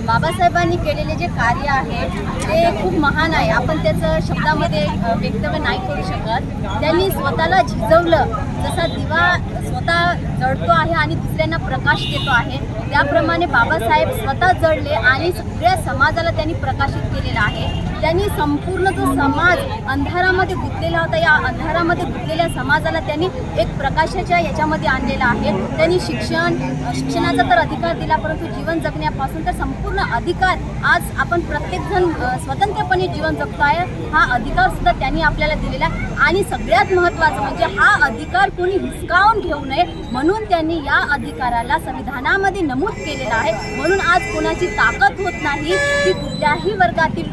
बाबासाहेबांनी केलेले जे कार्य आहे ते खूप महान आहे. आपण त्याचं शब्दामध्ये वक्तव्य नाही करू शकत. त्यांनी स्वतःला झिजवलं, जसा दिवा स्वतः जळतो आहे आणि दुसऱ्यांना प्रकाश देतो आहे, त्याप्रमाणे बाबासाहेब स्वतः जळले आणि सगळ्या समाजाला त्यांनी प्रकाशित केलेला आहे. त्यांनी संपूर्ण जो समाज अंधारामध्ये गुंतलेला होता, या अंधारामध्ये गुंतलेल्या समाजाला त्यांनी एक प्रकाशाच्या याच्यामध्ये आणलेला आहे. त्यांनी शिक्षणाचा तर अधिकार दिला, परंतु जीवन जगण्यापासून तर संपूर्ण अधिकार आज आपण प्रत्येकजण स्वतंत्रपणे जीवन जगतो आहे, हा अधिकार सुद्धा त्यांनी आपल्याला दिलेला. आणि सगळ्यात महत्त्वाचं म्हणजे हा अधिकार कोणी हिसकावून घेऊ नये म्हणून त्यांनी या अधिकाराला संविधानामध्ये नमूद केलेला आहे. म्हणून आज कोणाची ताकद होत नाही की कुठल्याही वर्गातील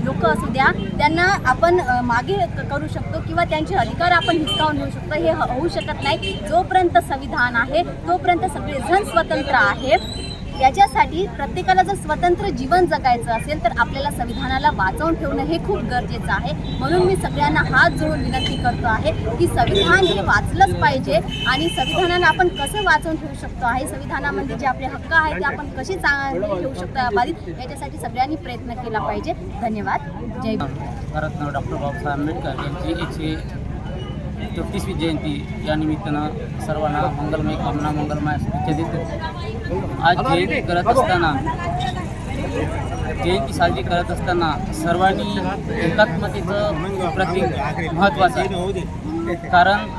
लोक असू द्या, त्यांना आपण मागे करू शकतो किंवा त्यांचे अधिकार आपण हिसकावून घेऊ शकतो, हे होऊ शकत नाही. जोपर्यंत संविधान आहे तोपर्यंत सगळेजण स्वतंत्र आहे. याच्यासाठी प्रत्येकाला जर स्वतंत्र जीवन जगायचं असेल तर आपल्याला संविधानाला वाचवून ठेवणं हे खूप गरजेचं आहे. म्हणून मी सगळ्यांना हात जोडून विनंती करतो आहे की संविधान हे वाचलंच पाहिजे आणि संविधानाला आपण कसं वाचवून ठेवू शकतो आहे, संविधानामध्ये जे आपले हक्क आहेत ते आपण कसे चांगले ठेवू शकतो आबाधित, याच्यासाठी सगळ्यांनी प्रयत्न केला पाहिजे. धन्यवाद. जय भारतरत्न डॉक्टर बाबासाहेब आंबेडकर यांची 134वी जयंती या निमित्तानं सर्वांना मंगलमय कामना, मंगलमय शुभेच्छा देतो. आज जयंती करत असताना, जयंती साजरी करत असताना सर्वांनी एकात्मतेचं प्रतीक महत्त्वाचं आहे. कारण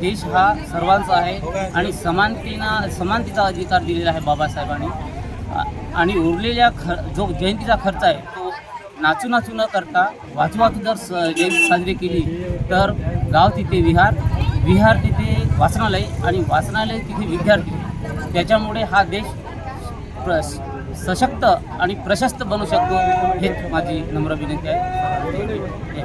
देश हा सर्वांचा आहे आणि समानतेचा अधिकार दिलेला आहे बाबासाहेबांनी. आणि उरलेल्या जो जयंतीचा खर्च आहे तो नाचू न करता वाचू जर जयंती साजरी केली तर गाव तिथे विहार तिथे वाचनालय आणि वाचनालय तिथे विद्यार्थी, त्याच्यामुळे हा देश सशक्त आणि प्रशस्त बनू शकतो, हेच माझी नम्र विनंती आहे.